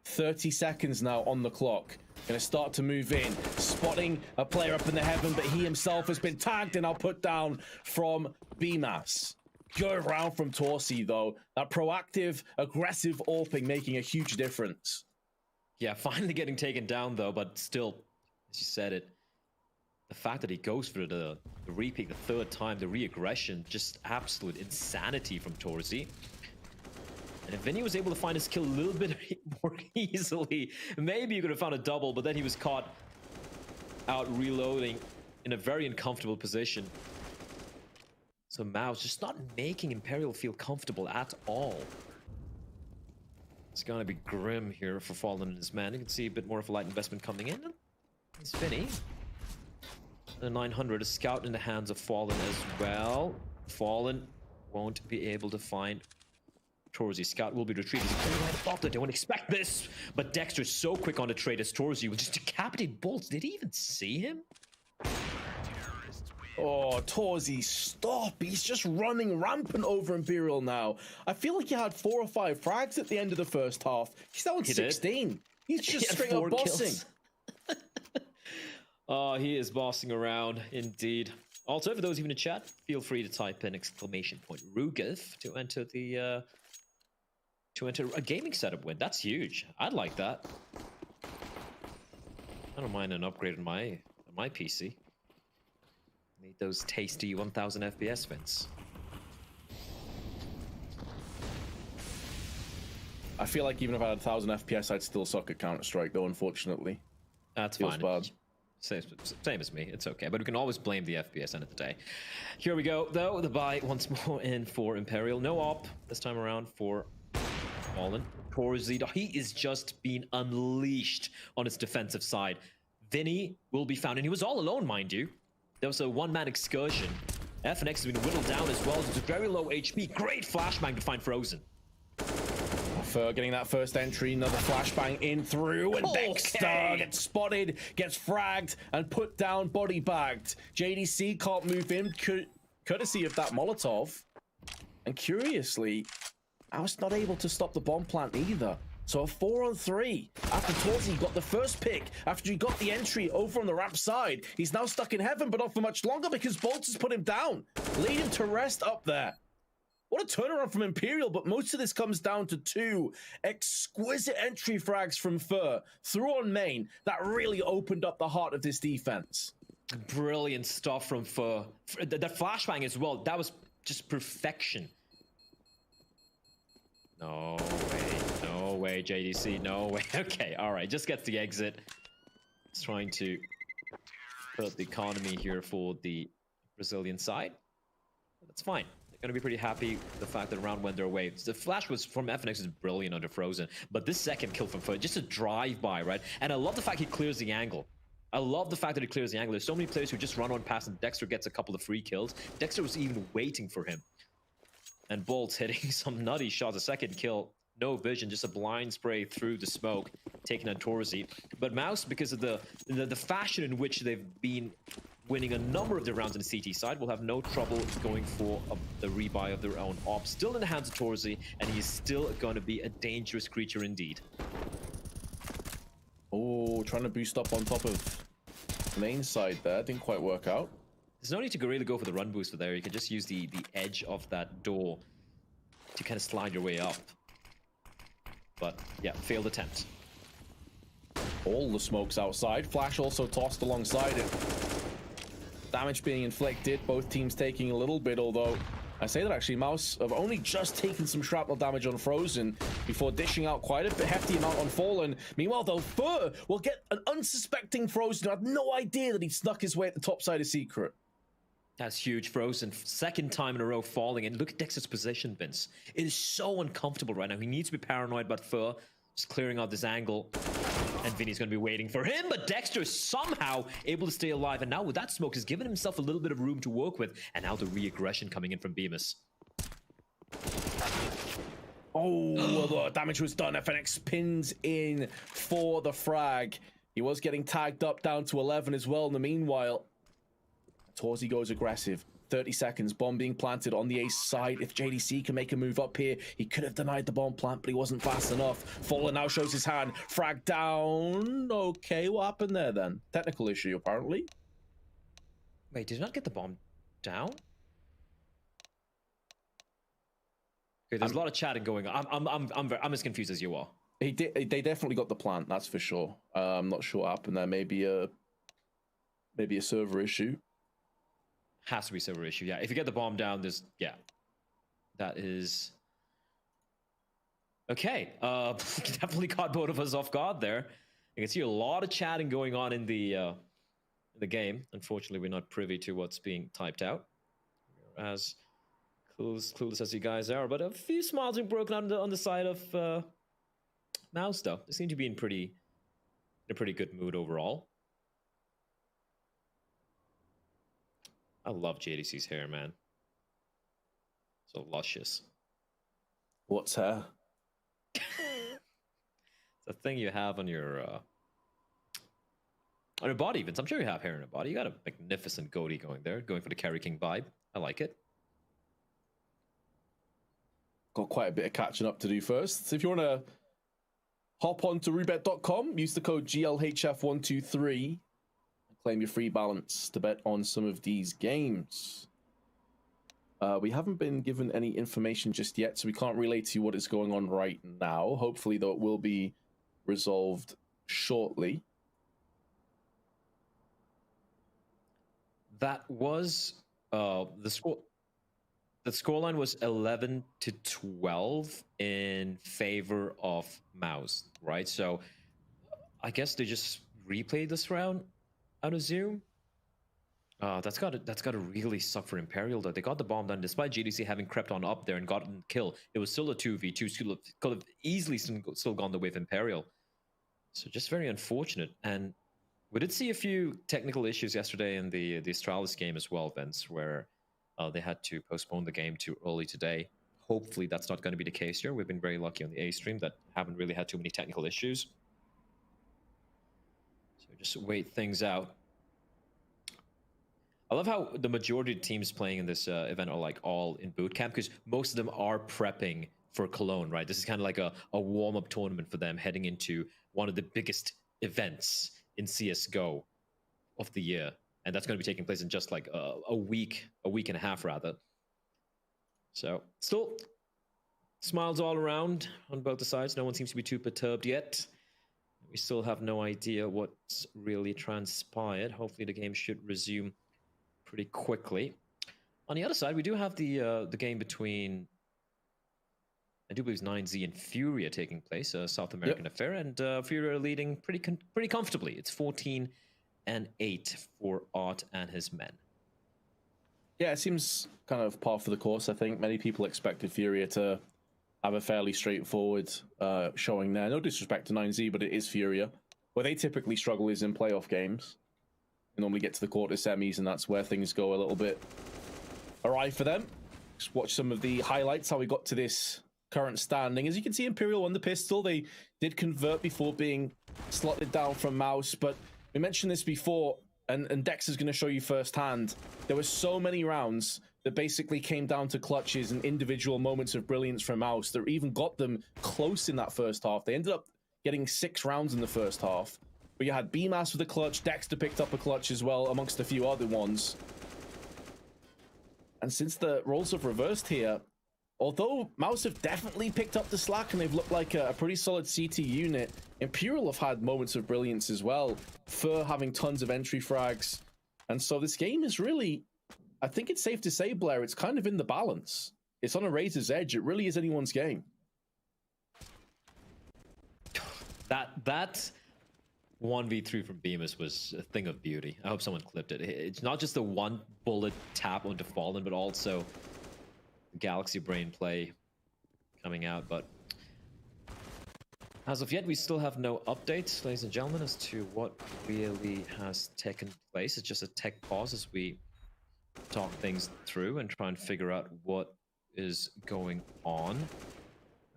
30 seconds now on the clock. Going to start to move in, spotting a player up in the heaven, but he himself has been tagged and I'll put down from Bymas. Good round from Torzi, though. That proactive, aggressive AWPing making a huge difference. Yeah, finally getting taken down, though, but still, as you said it, the fact that he goes for the repeat the third time, the re-aggression, just absolute insanity from Torzi. And if Vinny was able to find his kill a little bit more easily, maybe you could have found a double, but then he was caught out reloading in a very uncomfortable position. So MOUZ just not making Imperial feel comfortable at all. It's gonna be grim here for Fallen and his man. You can see a bit more of a light investment coming in. It's Vinny. The 900, a scout in the hands of Fallen as well. Fallen won't be able to find Torzi. Scout will be retrieved. They don't expect this, but Dexter's so quick on the trade as Torzi will just decapitate bolts. Did he even see him? Oh, Torzi, stop. He's just running rampant over Imperial now. I feel like he had 4 or 5 frags at the end of the first half. He's now on 16. He's just straight up bossing. Oh, he is bossing around indeed. Also, for those even in chat, feel free to type in !Rugev to enter the a gaming setup win. That's huge. I'd like that. I don't mind an upgrade on my PC. Need those tasty 1000 FPS, Vince. I feel like even if I had 1000 FPS, I'd still suck at Counter-Strike, though, unfortunately. That's Feels fine. Bad. Same as me. It's okay. But we can always blame the FPS end of the day. Here we go, though. The buy once more in for Imperial. No op this time around for Fallen. Torzi, he is just being unleashed on his defensive side. Vinny will be found, and he was all alone, mind you. There was a one-man excursion. FNX has been whittled down as well. It's a very low HP. Great flashbang to find Frozen. For getting that first entry, another flashbang in through, and Dexter gets spotted, gets fragged, and put down, body bagged. JDC can't move in, courtesy of that Molotov. And curiously, I was not able to stop the bomb plant either. So a 4-on-3 after Torzi got the first pick, after he got the entry over on the ramp side. He's now stuck in heaven, but not for much longer because Bolts has put him down. Laid him to rest up there. What a turnaround from Imperial, but most of this comes down to 2 exquisite entry frags from Fur through on main that really opened up the heart of this defense. Brilliant stuff from Fur. That flashbang as well, that was just perfection. No way, JDC, no way. Okay, all right, just gets the exit. He's trying to hurt the economy here for the Brazilian side. That's fine. They're going to be pretty happy with the fact that round went their way. The flash was from FNX is brilliant under Frozen, but this second kill from Foot, just a drive-by, right? And I love the fact he clears the angle. I love the fact that he clears the angle. There's so many players who just run on past and Dexter gets a couple of free kills. Dexter was even waiting for him. And Bolt's hitting some nutty shots. A second kill, no vision, just a blind spray through the smoke, taking on Torzi. But MOUZ, because of the fashion in which they've been winning a number of the rounds on the CT side, will have no trouble going for the rebuy of their own op. Still in the hands of Torzi, and he's still going to be a dangerous creature indeed. Oh, trying to boost up on top of main side there. Didn't quite work out. There's no need to really go for the run boost for there. You can just use the edge of that door to kind of slide your way up. But yeah, failed attempt. All the smokes outside. Flash also tossed alongside it. Damage being inflicted. Both teams taking a little bit, although I say that actually MOUZ have only just taken some shrapnel damage on Frozen before dishing out quite a hefty amount on Fallen. Meanwhile, though, Fur will get an unsuspecting Frozen who had no idea that he snuck his way at the top side of Secret. That's huge. Frozen, second time in a row falling. And look at Dexter's position, Vince. It is so uncomfortable right now. He needs to be paranoid about Fur just clearing out this angle. And Vinny's going to be waiting for him, but Dexter is somehow able to stay alive. And now with that smoke, he's given himself a little bit of room to work with. And now the re-aggression coming in from Bymas. Oh, the damage was done. FNX pins in for the frag. He was getting tagged up down to 11 as well in the meanwhile. Torzi goes aggressive. 30 seconds, bomb being planted on the ace side. If JDC can make a move up here, he could have denied the bomb plant, but he wasn't fast enough. Fallen now shows his hand. Frag down. Okay, what happened there then? Technical issue, apparently. Wait, did he not get the bomb down? Okay, there's a lot of chatting going on. I'm as confused as you are. They definitely got the plant, that's for sure. I'm not sure what happened there. Maybe a server issue. Has to be server issue, yeah. If you get the bomb down, there's, yeah. That is... Okay, definitely caught both of us off guard there. You can see a lot of chatting going on in the game. Unfortunately, we're not privy to what's being typed out. As clueless as you guys are, but a few smiles being broken on the side of MOUZ, though. They seem to be in a pretty good mood overall. I love JDC's hair, man. So luscious. What's hair? It's a thing you have on your body, Vince. I'm sure you have hair on your body. You got a magnificent goatee going there, going for the Carry King vibe. I like it. Got quite a bit of catching up to do first. So if you want to hop on to Roobet.com, use the code GLHF123. Claim your free balance to bet on some of these games. We haven't been given any information just yet, so we can't relate to you what is going on right now. Hopefully, though, it will be resolved shortly. That was the score. The scoreline was 11-12 in favor of MOUZ, right? So I guess they just replayed this round out of Zoom. That's gotta really suck for Imperial, though. They got the bomb done despite GDC having crept on up there and gotten a kill. It was still a 2v2. Could have easily still gone the way of Imperial. So just very unfortunate. And we did see a few technical issues yesterday in the Astralis game as well, Vince, where they had to postpone the game too early today. Hopefully that's not going to be the case here. We've been very lucky on the A stream that haven't really had too many technical issues. Just wait things out. I love how the majority of teams playing in this event are like all in boot camp, because most of them are prepping for Cologne, right? This is kind of like a warm-up tournament for them heading into one of the biggest events in CSGO of the year. And that's going to be taking place in just like a week and a half rather. So still smiles all around on both the sides. No one seems to be too perturbed yet. We still have no idea what's really transpired. Hopefully the game should resume pretty quickly. On the other side, we do have the game between, I do believe it's 9Z and Furia taking place, a South American affair, and Furia leading pretty comfortably. It's 14-9 and 8 for Art and his men. Yeah, it seems kind of par for the course. I think many people expected Furia to have a fairly straightforward showing there. No disrespect to 9Z, but it is Furia. Where they typically struggle is in playoff games. They normally get to the quarter semis, and that's where things go a little bit awry for them. Just watch some of the highlights, how we got to this current standing. As you can see, Imperial won the pistol. They did convert before being slotted down from MOUZ, but we mentioned this before, and Dexter's going to show you firsthand. There were so many rounds that basically came down to clutches and individual moments of brilliance from MOUZ that even got them close in that first half. They ended up getting 6 rounds in the first half. But you had Bymas with a clutch, Dexter picked up a clutch as well, amongst a few other ones. And since the roles have reversed here, although MOUZ have definitely picked up the slack and they've looked like a pretty solid CT unit, Imperial have had moments of brilliance as well, for having tons of entry frags. And so this game is really, I think it's safe to say, Blair, it's kind of in the balance. It's on a razor's edge. It really is anyone's game. That 1v3 from Bymas was a thing of beauty. I hope someone clipped it. It's not just the one bullet tap onto Fallen, but also Galaxy Brain play coming out. But as of yet, we still have no updates, ladies and gentlemen, as to what really has taken place. It's just a tech pause as we talk things through and try and figure out what is going on.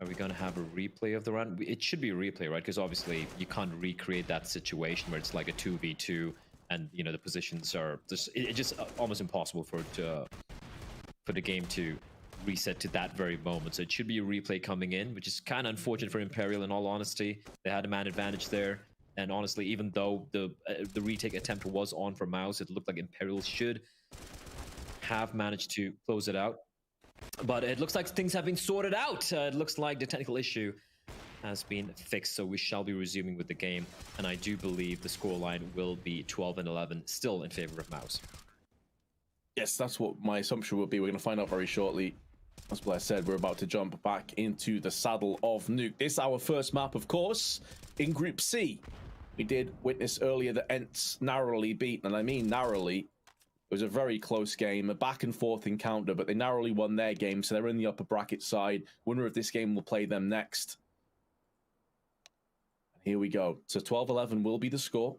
Are we going to have a replay of the round? It should be a replay, right? Because obviously you can't recreate that situation where it's like a 2v2 and, you know, the positions are just, it's just almost impossible for the game to reset to that very moment. So it should be a replay coming in, which is kind of unfortunate for Imperial, in all honesty. They had a man advantage there. And honestly, even though the retake attempt was on for MOUZ, it looked like Imperial should have managed to close it out. But it looks like things have been sorted out. It looks like the technical issue has been fixed, so we shall be resuming with the game. And I do believe the scoreline will be 12-11, still in favor of MOUZ. Yes, that's what my assumption would be. We're going to find out very shortly. As Blair said, we're about to jump back into the saddle of Nuke. This is our first map, of course, in Group C. We did witness earlier that ENCE narrowly beat, and I mean narrowly. It was a very close game, a back and forth encounter, but they narrowly won their game, so they're in the upper bracket side. Winner of this game will play them next. Here we go. So 12-11 will be the score.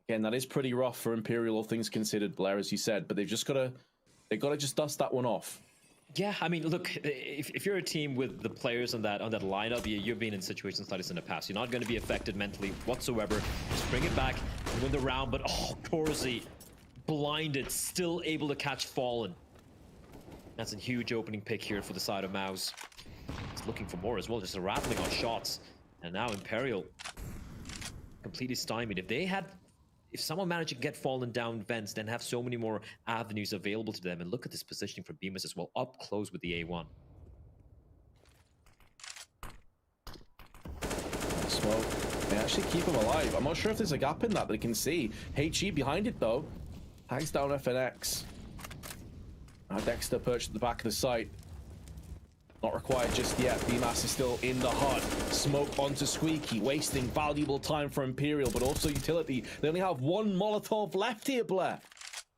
Again, that is pretty rough for Imperial, all things considered, Blair, as you said, but they've got to just dust that one off. Yeah, I mean, look, if you're a team with the players on that lineup, you've been in situations like this in the past. You're not going to be affected mentally whatsoever. Just bring it back and win the round. But oh, Torzi, blinded, still able to catch Fallen. That's a huge opening pick here for the side of MOUZ. He's looking for more as well, just rattling on shots. And now Imperial completely stymied. If someone managed to get Fallen down vents, then have so many more avenues available to them. And look at this positioning for Bymas as well, up close with the A1. Smoke. They actually keep him alive. I'm not sure if there's a gap in that they can see. HE behind it though. Hangs down FNX. Dexter perched at the back of the site. Not required just yet. Bymas is still in the HUD. Smoke onto Squeaky, wasting valuable time for Imperial, but also utility. They only have one Molotov left here, Blair.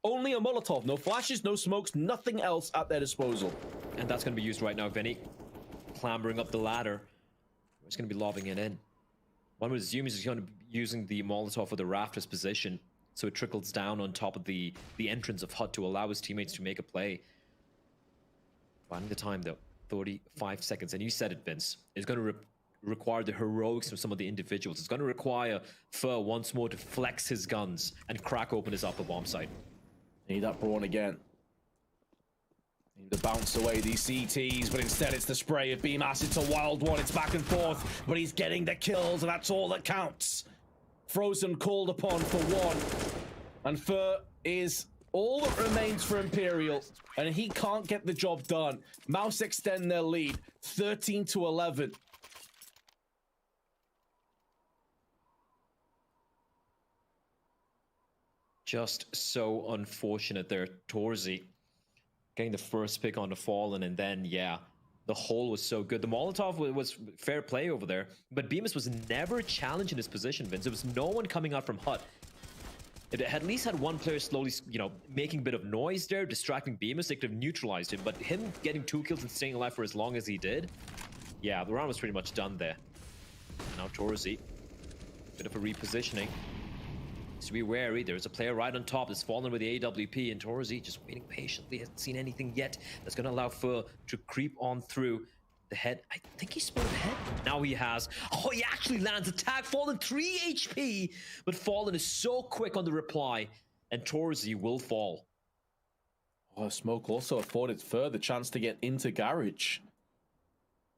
Only a Molotov. No flashes, no smokes, nothing else at their disposal. And that's going to be used right now. Vinny clambering up the ladder. He's going to be lobbing it in. One would assume he's going to be using the Molotov for the rafters position, so it trickles down on top of the entrance of HUD to allow his teammates to make a play. Finding the time, though. 35 seconds, and you said it, Vince. It's going to require the heroics from some of the individuals. It's going to require Fur once more to flex his guns and crack open his upper bomb site. Need that brawn again. Need to bounce away these CTs, but instead it's the spray of Bymas. It's a wild one. It's back and forth, but he's getting the kills, and that's all that counts. Frozen called upon for one, and Fur is all that remains for Imperial, and he can't get the job done. MOUZ extend their lead, 13-11. Just so unfortunate there. Torzi getting the first pick on the Fallen, and then, yeah, the hole was so good. The Molotov was fair play over there, but Bymas was never challenged in his position, Vince. There was no one coming out from HUD. If it had at least had one player slowly, you know, making a bit of noise there, distracting Bymas, they could have neutralized him. But him getting 2 kills and staying alive for as long as he did, yeah, the round was pretty much done there. Now Torzi, bit of a repositioning. So be wary, there's a player right on top that's fallen with the AWP, and Torzi just waiting patiently, hasn't seen anything yet that's going to allow Fur to creep on through. The head, I think he spotted the head. Now he has. Oh, he actually lands a tag. Fallen 3 HP, but Fallen is so quick on the reply, and Torzi will fall. Oh, Smoke also afforded Fur the chance to get into Garage.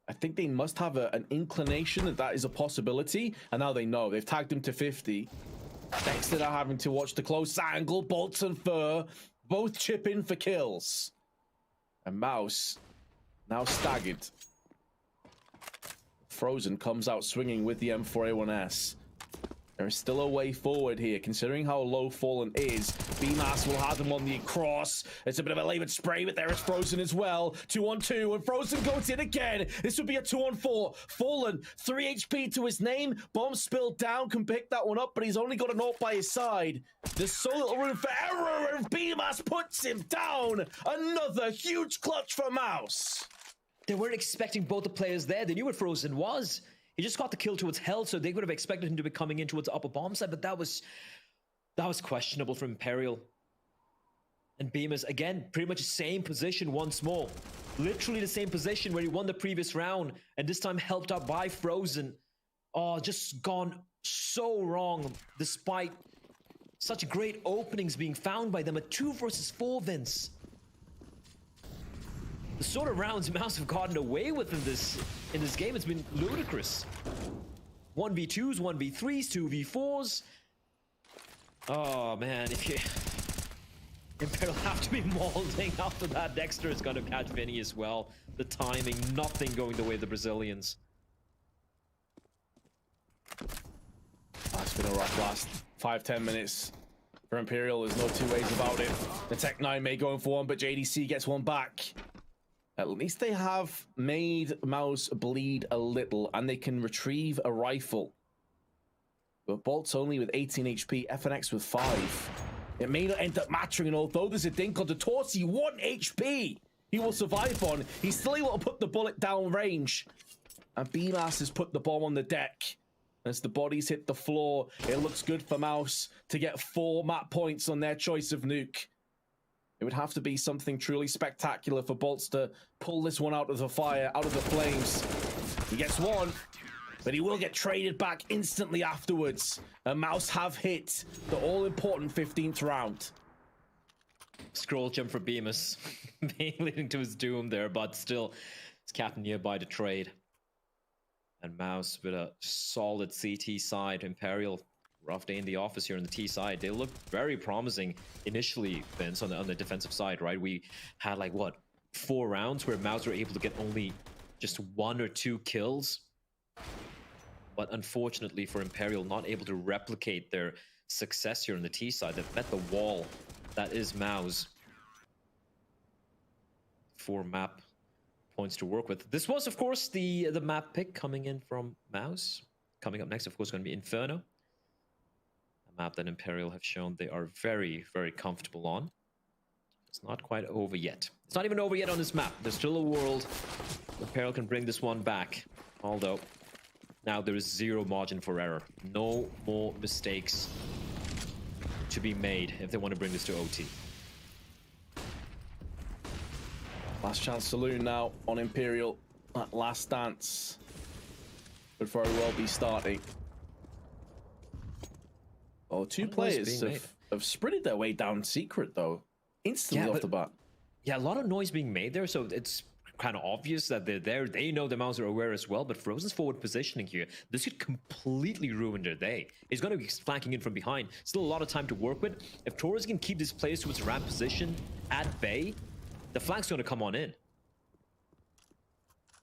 I think they must have an inclination that that is a possibility, and now they know. They've tagged him to 50. Dexter now having to watch the close angle. Bolts and Fur both chip in for kills. And MOUZ now staggered. Frozen comes out swinging with the M4A1S. There is still a way forward here, considering how low Fallen is. Bymas will have him on the cross. It's a bit of a labored spray, but there is Frozen as well. 2-on-2, and Frozen goes in again. This would be a 2-on-4. Fallen, 3 HP to his name. Bomb spilled down, can pick that one up, but he's only got an ult by his side. There's so little room for error, and Bymas puts him down. Another huge clutch for MOUZ. They weren't expecting both the players there. They knew what Frozen was. He just got the kill towards Hell, so they would have expected him to be coming in towards the upper bomb side, but that was questionable from Imperial. And Bymas, again, pretty much the same position once more. Literally the same position where he won the previous round, and this time helped out by Frozen. Oh, just gone so wrong, despite such great openings being found by them. A 2 versus 4, Vince. The sort of rounds MOUZ have gotten away with in this game, it's been ludicrous. 1v2s, 1v3s, 2v4s. Oh man, if you Imperial have to be molding after that. Dexter is going to catch Vinny as well. The timing, nothing going the way of the Brazilians. It's been a rough last 5-10 minutes for Imperial. There's no two ways about it. The Tech-9 may go in for one, but JDC gets one back. At least they have made MOUZ bleed a little, and they can retrieve a rifle. But Bolt's only with 18 HP, FNX with 5. It may not end up mattering, and although there's a dink onto Torsi, 1 HP he will survive on. He's still able to put the bullet down range. And Bymas has put the bomb on the deck. As the bodies hit the floor, it looks good for MOUZ to get 4 map points on their choice of nuke. It would have to be something truly spectacular for Bolts to pull this one out of the fire, out of the flames. He gets 1, but he will get traded back instantly afterwards. And MOUZ have hit the all-important 15th round. Scroll jump for Bymas, leading to his doom there, but still, his captain nearby to trade. And MOUZ with a solid CT side. Imperial, rough day in the office here on the T side. They looked very promising initially, Vince, on the defensive side, right? We had like, what, 4 rounds where MOUZ were able to get only just 1 or 2 kills. But unfortunately for Imperial, not able to replicate their success here on the T side. They've met the wall that is MOUZ. 4 map points to work with. This was, of course, the map pick coming in from MOUZ. Coming up next, of course, going to be Inferno. A map that Imperial have shown they are very, very comfortable on. It's not quite over yet. It's not even over yet on this map. There's still a world Imperial can bring this one back. Although, now there is 0 margin for error. No more mistakes to be made if they want to bring this to OT. Last chance saloon now on Imperial. That last dance could very well be starting. Oh, 2 players have sprinted their way down secret, though. Instantly off the bat. Yeah, a lot of noise being made there, so it's kind of obvious that they're there. They know the MOUZ are aware as well, but Frozen's forward positioning here, this could completely ruin their day. He's going to be flanking in from behind. Still a lot of time to work with. If Torres can keep these players to its ramp position at bay, the flank's going to come on in.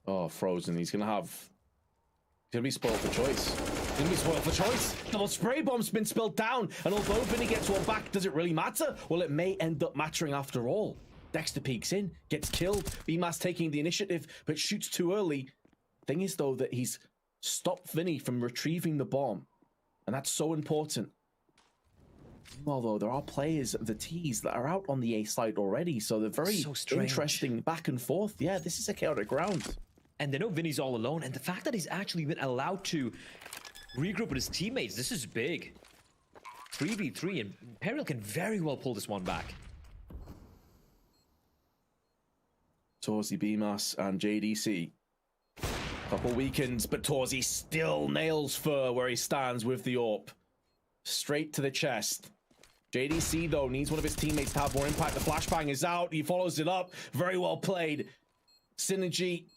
Oh, Frozen, he's going to be spoiled for choice. He's going to be spoiled for choice. Double spray bomb's been spilled down, and although Vinny gets one back, does it really matter? Well, it may end up mattering after all. Dexter peeks in, gets killed. Bymas taking the initiative, but shoots too early. Thing is, though, that he's stopped Vinny from retrieving the bomb, and that's so important. Although there are players of the T's that are out on the A side already, so they're very interesting back and forth. Yeah, this is a chaotic round. And they know Vinny's all alone, and the fact that he's actually been allowed to regroup with his teammates, this is big. 3v3, and Imperial can very well pull this one back. Torzi, Bymas, and JDC. Couple weekends, but Torzi still nails Fur where he stands with the AWP. Straight to the chest. JDC, though, needs one of his teammates to have more impact. The flashbang is out. He follows it up. Very well played. Synergy.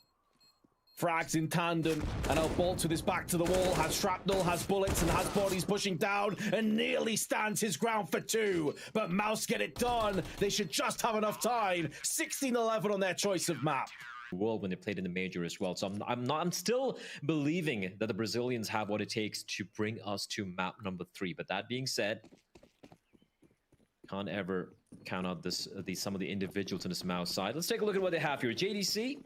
Frags in tandem. And now Bolt with his back to the wall. Has shrapnel, has bullets, and has bodies pushing down. And nearly stands his ground for 2. But MOUZ get it done. They should just have enough time. 16-11 on their choice of map. World when they played in the major as well. So I'm still believing that the Brazilians have what it takes to bring us to map number 3. But that being said, can't ever count out some of the individuals on this MOUZ side. Let's take a look at what they have here. JDC,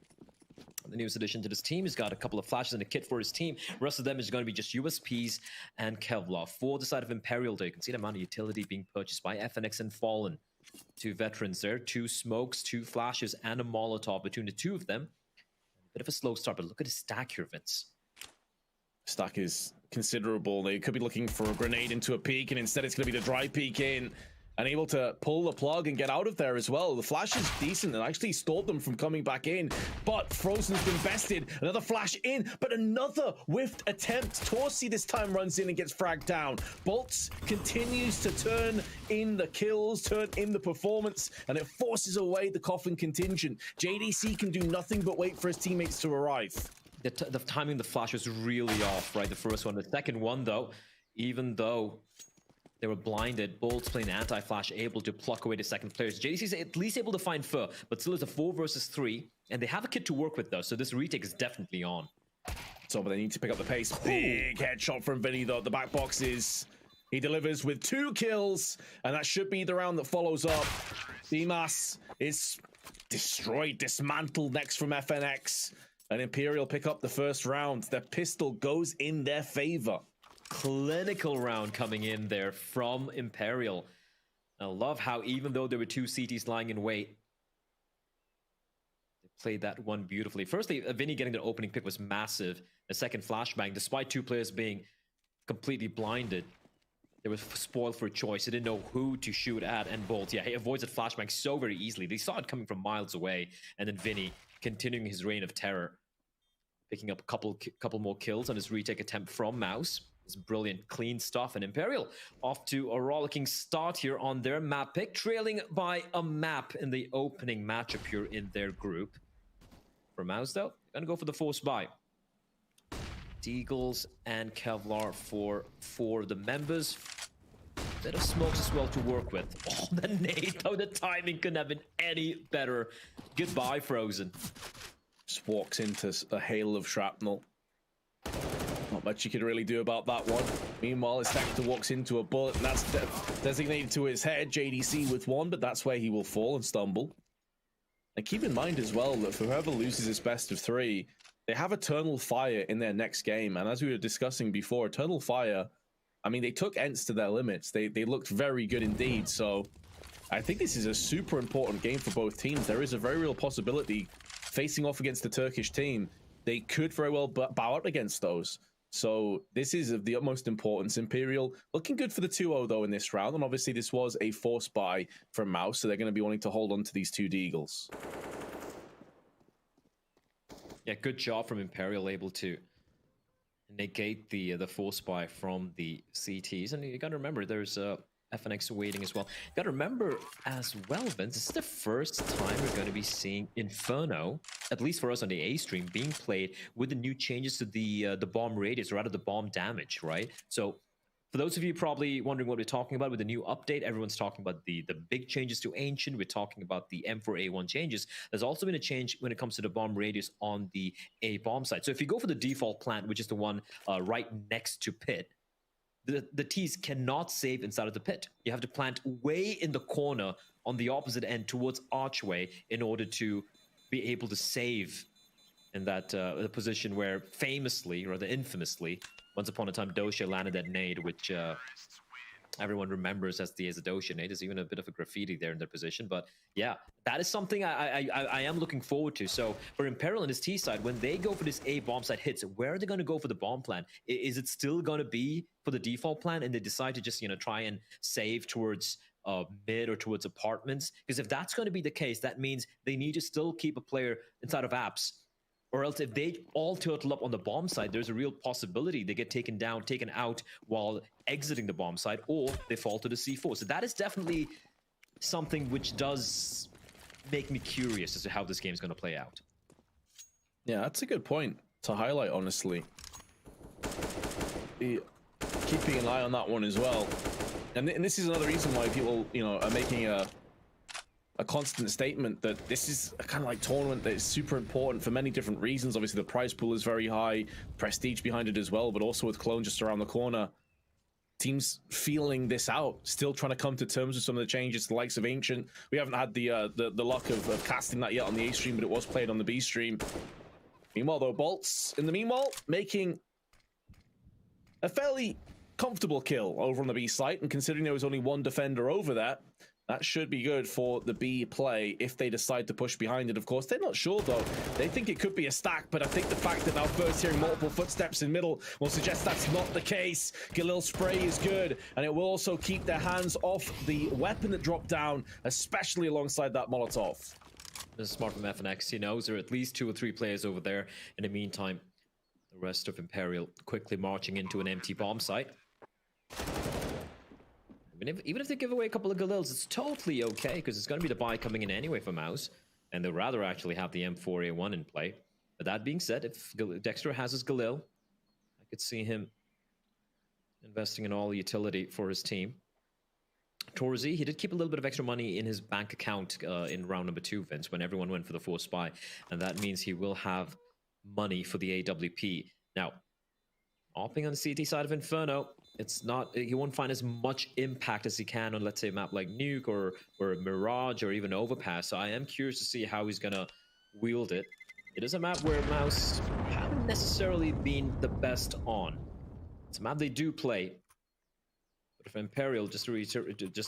the newest addition to this team, has got a couple of flashes and a kit for his team. The rest of them is going to be just USPs and Kevlar. For the side of Imperial, there you can see the amount of utility being purchased by FNX and Fallen. 2 veterans there, 2 smokes, 2 flashes, and a Molotov between the 2 of them. A bit of a slow start, but look at his stack here, Vince. Stack is considerable. They could be looking for a grenade into a peak, and instead it's going to be the dry peek in. And able to pull the plug and get out of there as well. The flash is decent and actually stalled them from coming back in. But Frozen's been bested. Another flash in, but another whiffed attempt. Torsi this time runs in and gets fragged down. Bolts continues to turn in the kills, turn in the performance, and it forces away the Coffin contingent. JDC can do nothing but wait for his teammates to arrive. The timing of the flash was really off, right? The first one. The second one, though, even though they were blinded, Bolt's playing anti-flash, able to pluck away the second players. JDC's at least able to find Fur, but still it's a 4 versus 3, and they have a kit to work with, though, so this retake is definitely on. So, but they need to pick up the pace. Big headshot from Vinny, though. The back box is... He delivers with 2 kills, and that should be the round that follows up. Bymas is destroyed, dismantled next from FNX, and Imperial pick up the first round. The pistol goes in their favor. Clinical round coming in there from Imperial. I love how even though there were 2 CTs lying in wait, they played that one beautifully. Firstly, Vinny getting the opening pick was massive. The second flashbang, despite 2 players being completely blinded, they were spoiled for choice. They didn't know who to shoot at, and Bolt, yeah, he avoids that flashbang so very easily. They saw it coming from miles away, and then Vinny continuing his reign of terror, picking up a couple more kills on his retake attempt from MOUZ. It's brilliant, clean stuff. And Imperial off to a rollicking start here on their map pick, trailing by a map in the opening matchup here in their group. For MOUZ, though, gonna go for the force buy. Deagles and Kevlar for the members. Bit of smokes as well to work with. Oh, the nade, though, the timing couldn't have been any better. Goodbye, Frozen. Just walks into a hail of shrapnel. Not much you could really do about that one. Meanwhile, his Dexter walks into a bullet, and that's designated to his head. JDC with 1, but that's where he will fall and stumble. And keep in mind as well that for whoever loses this best of 3, they have Eternal Fire in their next game. And as we were discussing before, Eternal Fire, I mean, they took ENCE to their limits. They looked very good indeed. So I think this is a super important game for both teams. There is a very real possibility facing off against the Turkish team, they could very well bow out against those. So this is of the utmost importance. Imperial looking good for the 2-0 though in this round, and obviously this was a force buy from MOUZ, so they're going to be wanting to hold on to these 2 Deagles. Yeah, good job from Imperial, able to negate the force buy from the CTs. And you got to remember, there's FNX waiting as well. You got to remember as well, Vince, this is the first time we're going to be seeing Inferno, at least for us on the A stream, being played with the new changes to the bomb radius, or rather the bomb damage, right? So for those of you probably wondering what we're talking about with the new update, everyone's talking about the big changes to Ancient. We're talking about the M4A1 changes. There's also been a change when it comes to the bomb radius on the A bomb side. So if you go for the default plant, which is the one right next to pit, the T's cannot save inside of the pit. You have to plant way in the corner on the opposite end towards archway in order to be able to save in that the position where famously, or rather infamously, once upon a time, Dosha landed that nade, which everyone remembers as the Azadotian. There's even a bit of a graffiti there in their position. But yeah, that is something I am looking forward to. So for Imperial and his T side, when they go for this A bomb site hits, where are they going to go for the bomb plan? Is it still going to be for the default plan and they decide to just, you know, try and save towards mid or towards apartments? Because if that's going to be the case, that means they need to still keep a player inside of apps. Or else if they all turtle up on the bomb side, there's a real possibility they get taken down, taken out while exiting the bomb side, or they fall to the C4. So that is definitely something which does make me curious as to how this game is going to play out. Yeah, that's a good point to highlight, honestly. Keeping an eye on that one as well. And this is another reason why people, you know, are making a constant statement that this is a kind of like tournament that is super important for many different reasons. Obviously, the prize pool is very high, prestige behind it as well, but also with Clone just around the corner, teams feeling this out, still trying to come to terms with some of the changes. The likes of Ancient, we haven't had the luck of casting that yet on the A stream, but it was played on the B stream. Meanwhile, though, Bolts in the meanwhile making a fairly comfortable kill over on the B site, and considering there was only one defender over there, that should be good for the B play if they decide to push behind it. Of course, they're not sure though. They think it could be a stack, but I think the fact that now first hearing multiple footsteps in middle will suggest that's not the case. Galil's spray is good, and it will also keep their hands off the weapon that dropped down, especially alongside that Molotov. This is smart from FNX. He knows there are at least 2 or 3 players over there. In the meantime, the rest of Imperial quickly marching into an empty bomb site. Even if they give away a couple of Galils, it's totally okay, because it's going to be the buy coming in anyway for MOUZ, and they'd rather actually have the M4A1 in play. But that being said, if Dexter has his Galil, I could see him investing in all the utility for his team. Torzi, he did keep a little bit of extra money in his bank account in round number 2, Vince, when everyone went for the 4 spy, and that means he will have money for the AWP. Now, hopping on the CT side of Inferno, it's not, he won't find as much impact as he can on, let's say, a map like Nuke or Mirage or even Overpass. So I am curious to see how he's gonna wield it. It is a map where MOUZ haven't necessarily been the best on. It's a map they do play. But for Imperial, just to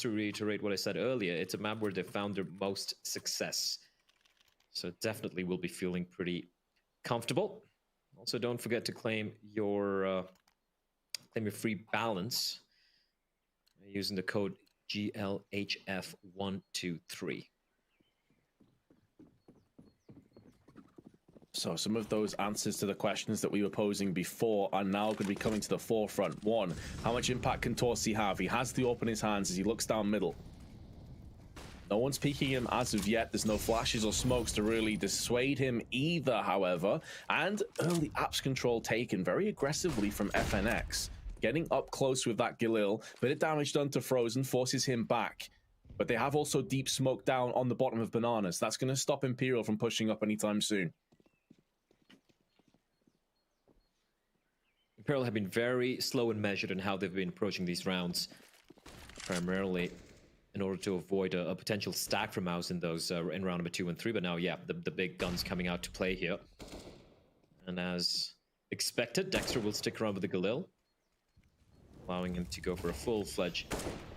reiterate what I said earlier, it's a map where they found their most success. So definitely will be feeling pretty comfortable. Also, don't forget to claim your free balance using the code GLHF123. So some of those answers to the questions that we were posing before are now going to be coming to the forefront. 1, how much impact can Torsi have? He has the AWP in his hands as he looks down middle. No one's peeking him as of yet. There's no flashes or smokes to really dissuade him either, however. And early apps control taken very aggressively from FNX. Getting up close with that Galil. Bit of damage done to Frozen forces him back. But they have also deep smoke down on the bottom of Bananas. That's going to stop Imperial from pushing up anytime soon. Imperial have been very slow and measured in how they've been approaching these rounds. Primarily in order to avoid a potential stack from MOUZ in those in round number 2 and 3. But now, yeah, the big guns coming out to play here. And as expected, Dexter will stick around with the Galil, allowing him to go for a full-fledged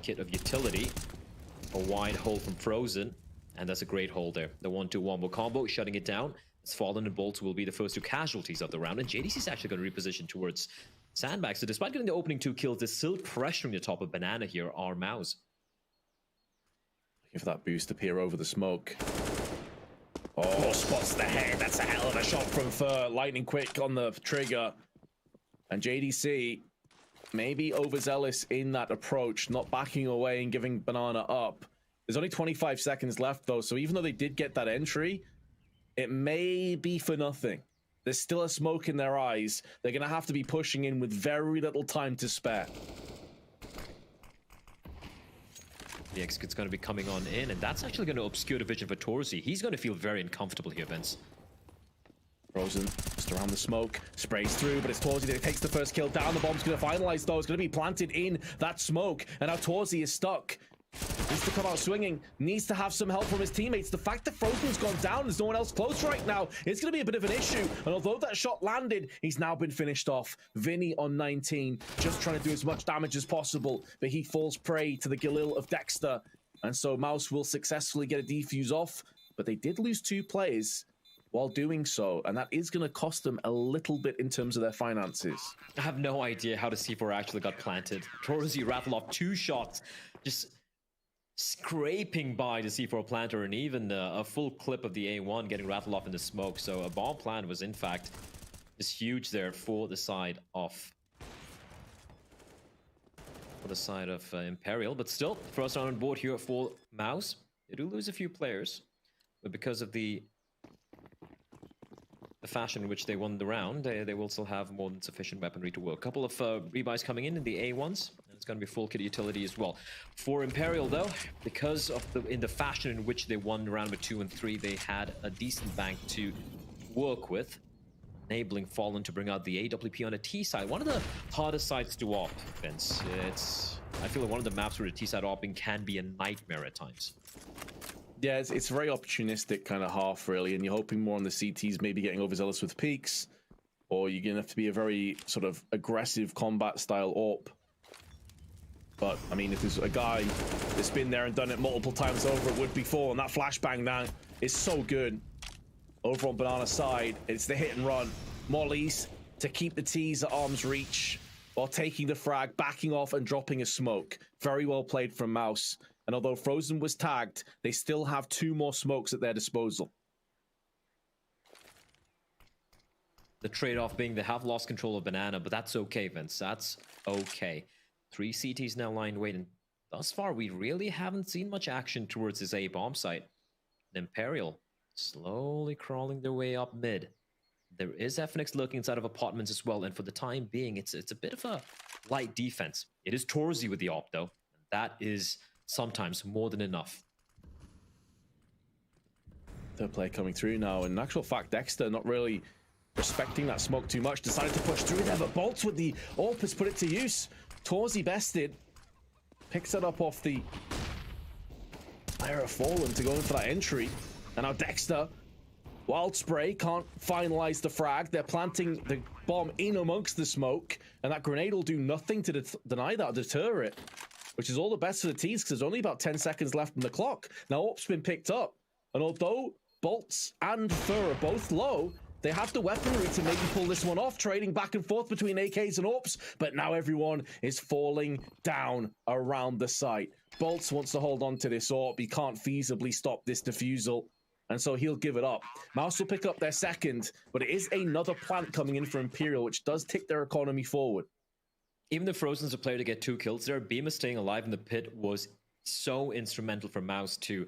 kit of utility. A wide hole from Frozen, and that's a great hole there. The 1-2 wombo combo, shutting it down. As Fallen and Bolts will be the first 2 casualties of the round, and JDC is actually going to reposition towards Sandbag. So despite getting the opening 2 kills, they're still pressuring the top of Banana here, are MOUZ. Looking for that boost to peer over the smoke. Oh, spots the head. That's a hell of a shot from Fur. Lightning quick on the trigger. And JDC maybe overzealous in that approach, not backing away and giving Banana up. There's only 25 seconds left, though, so even though they did get that entry, it may be for nothing. There's still a smoke in their eyes. They're going to have to be pushing in with very little time to spare. The execut's going to be coming on in, and that's actually going to obscure the vision for Torzi. He's going to feel very uncomfortable here, Vince. Frozen just around the smoke, sprays through, but it's Torzi that takes the first kill down. The bomb's going to finalize, though. It's going to be planted in that smoke, and now Torzi is stuck. needs to come out swinging, needs to have some help from his teammates. The fact that Frozen's gone down, there's no one else close right now, it's going to be a bit of an issue. And although that shot landed, he's now been finished off. Vinny on 19, just trying to do as much damage as possible, but he falls prey to the Galil of Dexter. And so MOUZ will successfully get a defuse off, but they did lose 2 players while doing so, and that is going to cost them a little bit in terms of their finances. I have no idea how the C4 actually got planted. Torzi rattled off 2 shots, just scraping by the C4 planter, and even a full clip of the A1 getting rattled off in the smoke. So a bomb plant was in fact just huge there for the side of Imperial. But still, first round on board here for MOUZ. They do lose a few players, but because of the fashion in which they won the round, they will still have more than sufficient weaponry to work. A couple of rebuys coming in the A1s, and it's going to be full kit utility as well. For Imperial though, because of the fashion in which they won round number 2 and 3, they had a decent bank to work with, enabling Fallen to bring out the AWP on the T side. One of the hardest sides to op, Vince. I feel like one of the maps where the T side opping can be a nightmare at times. Yeah, it's very opportunistic kind of half, really, and you're hoping more on the CTs, maybe getting overzealous with peaks, or you're going to have to be a very sort of aggressive combat style AWP. But, I mean, if there's a guy that's been there and done it multiple times over, it would be Fall, and that flashbang now is so good. Over on Banana side, it's the hit and run. Mollies to keep the T's at arm's reach, while taking the frag, backing off, and dropping a smoke. Very well played from MOUZ. And although Frozen was tagged, they still have 2 more smokes at their disposal. The trade-off being they have lost control of Banana, but that's okay, Vince. That's okay. 3 CTs now lying waiting. Thus far, we really haven't seen much action towards this A-bomb site. Imperial slowly crawling their way up mid. There is FNX lurking inside of apartments as well, and for the time being, it's a bit of a light defense. It is Torzi with the op, though. And that is sometimes more than enough. Third play coming through now. In actual fact, Dexter not really respecting that smoke too much. Decided to push through there, but Bolts with the AWP has put it to use. Torzi bested. Picks it up off the Fire of Fallen to go in for that entry. And now Dexter, Wild Spray, can't finalize the frag. They're planting the bomb in amongst the smoke, and that grenade will do nothing to deny that, deter it. Which is all the best for the T's, because there's only about 10 seconds left on the clock. Now AWP's been picked up, and although Bolts and Fur are both low, they have the weaponry to maybe pull this one off, trading back and forth between AKs and AWPs, but now everyone is falling down around the site. Bolts wants to hold on to this AWP. He can't feasibly stop this defusal, and so he'll give it up. MOUZ will pick up their second, but it is another plant coming in for Imperial, which does tick their economy forward. Even though Frozen's a player to get 2 kills there, Bymas staying alive in the pit was so instrumental for MOUZ to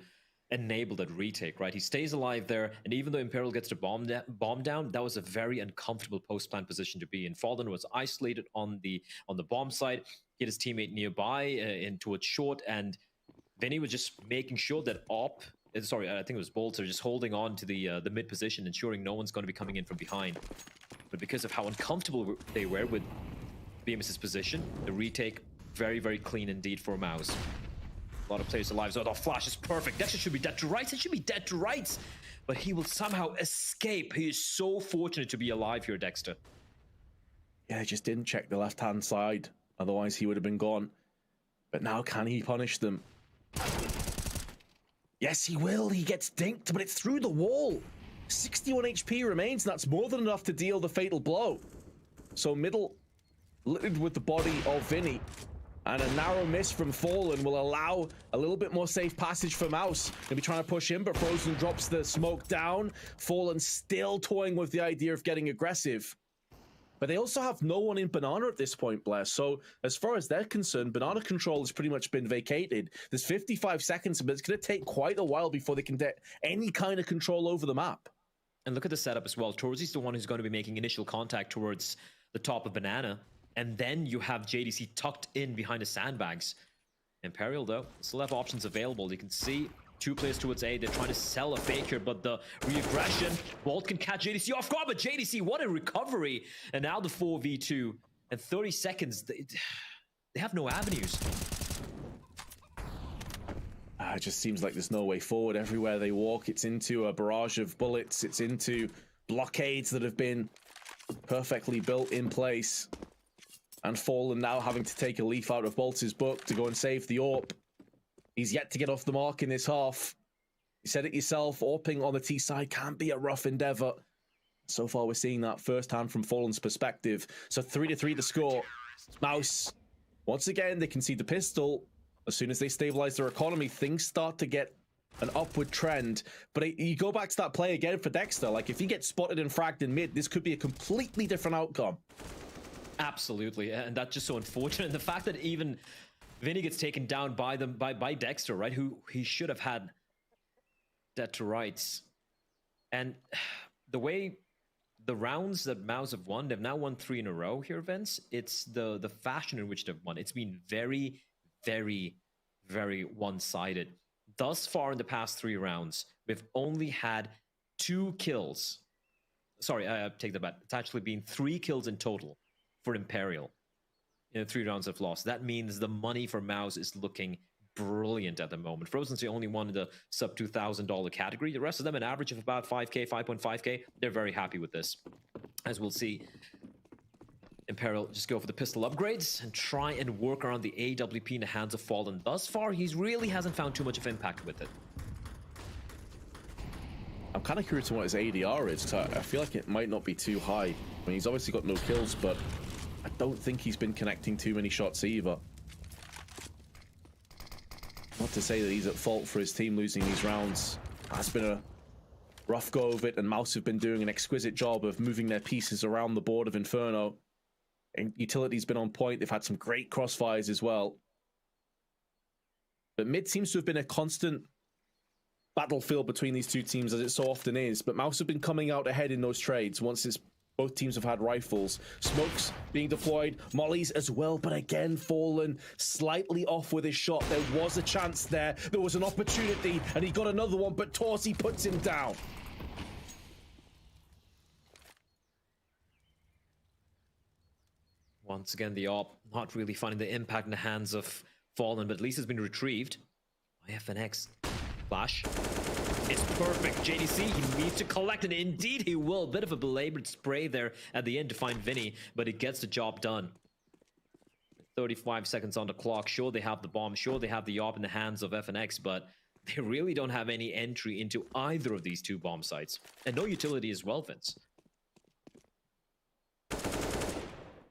enable that retake, right? He stays alive there, and even though Imperial gets the bomb down, that was a very uncomfortable post-plant position to be in. Fallen was isolated on the bomb site, hit his teammate nearby in towards short, and Vinny was just making sure that I think it was Bolts are just holding on to the mid position, ensuring no one's going to be coming in from behind. But because of how uncomfortable they were with Bymas' position, the retake very, very clean indeed for MOUZ. A lot of players alive. So the flash is perfect. Dexter should be dead to rights. It should be dead to rights. But he will somehow escape. He is so fortunate to be alive here, Dexter. Yeah, he just didn't check the left-hand side. Otherwise, he would have been gone. But now can he punish them? Yes, he will. He gets dinked, but it's through the wall. 61 HP remains, and that's more than enough to deal the fatal blow. So middle littered with the body of Vinny. And a narrow miss from Fallen will allow a little bit more safe passage for MOUZ. They'll be trying to push him, but Frozen drops the smoke down. Fallen still toying with the idea of getting aggressive. But they also have no one in Banana at this point, Blair. So as far as they're concerned, Banana control has pretty much been vacated. There's 55 seconds, but it's going to take quite a while before they can get any kind of control over the map. And look at the setup as well. Torzi's the one who's going to be making initial contact towards the top of Banana. And then you have JDC tucked in behind the sandbags. Imperial, though, still have options available. You can see 2 players towards A. They're trying to sell a fake here, but the re-aggression. Bolt can catch JDC off guard, but JDC, what a recovery. And now the 4v2. And 30 seconds, they have no avenues. It just seems like there's no way forward. Everywhere they walk, it's into a barrage of bullets. It's into blockades that have been perfectly built in place. And Fallen now having to take a leaf out of Bolt's book to go and save the AWP. He's yet to get off the mark in this half. You said it yourself, AWPing on the T side can be a rough endeavor. So far, we're seeing that firsthand from Fallen's perspective. So 3-3 the score. MOUZ, once again, they can see the pistol. As soon as they stabilize their economy, things start to get an upward trend. But you go back to that play again for Dexter. Like, if he gets spotted and fragged in mid, this could be a completely different outcome. Absolutely, and that's just so unfortunate. And the fact that even Vinny gets taken down by them, by Dexter, right? Who he should have had dead to rights. And the way the rounds that MOUZ have won, they've now won 3 in a row here, Vince. It's the fashion in which they've won. It's been very, very, very one-sided. Thus far in the past 3 rounds, we've only had 2 kills. Sorry, I take that back. It's actually been 3 kills in total for Imperial in the 3 rounds of loss. That means the money for MOUZ is looking brilliant at the moment. Frozen's the only one in the sub $2,000 category. The rest of them an average of about 5k, 5.5k. They're very happy with this. As we'll see, Imperial just go for the pistol upgrades and try and work around the AWP in the hands of Fallen. Thus far, he really hasn't found too much of impact with it. I'm kind of curious to what his ADR is. I feel like it might not be too high. I mean, he's obviously got no kills, but I don't think he's been connecting too many shots either. Not to say that he's at fault for his team losing these rounds. It's been a rough go of it, and MOUZ have been doing an exquisite job of moving their pieces around the board of Inferno. And Utility's been on point. They've had some great crossfires as well. But mid seems to have been a constant battlefield between these two teams, as it so often is. But MOUZ have been coming out ahead in those trades once both teams have had rifles. Smokes being deployed, mollies as well, but again, Fallen slightly off with his shot. There was a chance there. There was an opportunity, and he got another one, but Torsi puts him down. Once again, the AWP not really finding the impact in the hands of Fallen, but at least it's been retrieved by FNX. Flash. It's perfect. JDC, he needs to collect, and indeed he will. Bit of a belabored spray there at the end to find Vinny, but it gets the job done. 35 seconds on the clock. Sure, they have the bomb. Sure, they have the AWP in the hands of FNX, but they really don't have any entry into either of these 2 bomb sites. And no utility as well, Vince.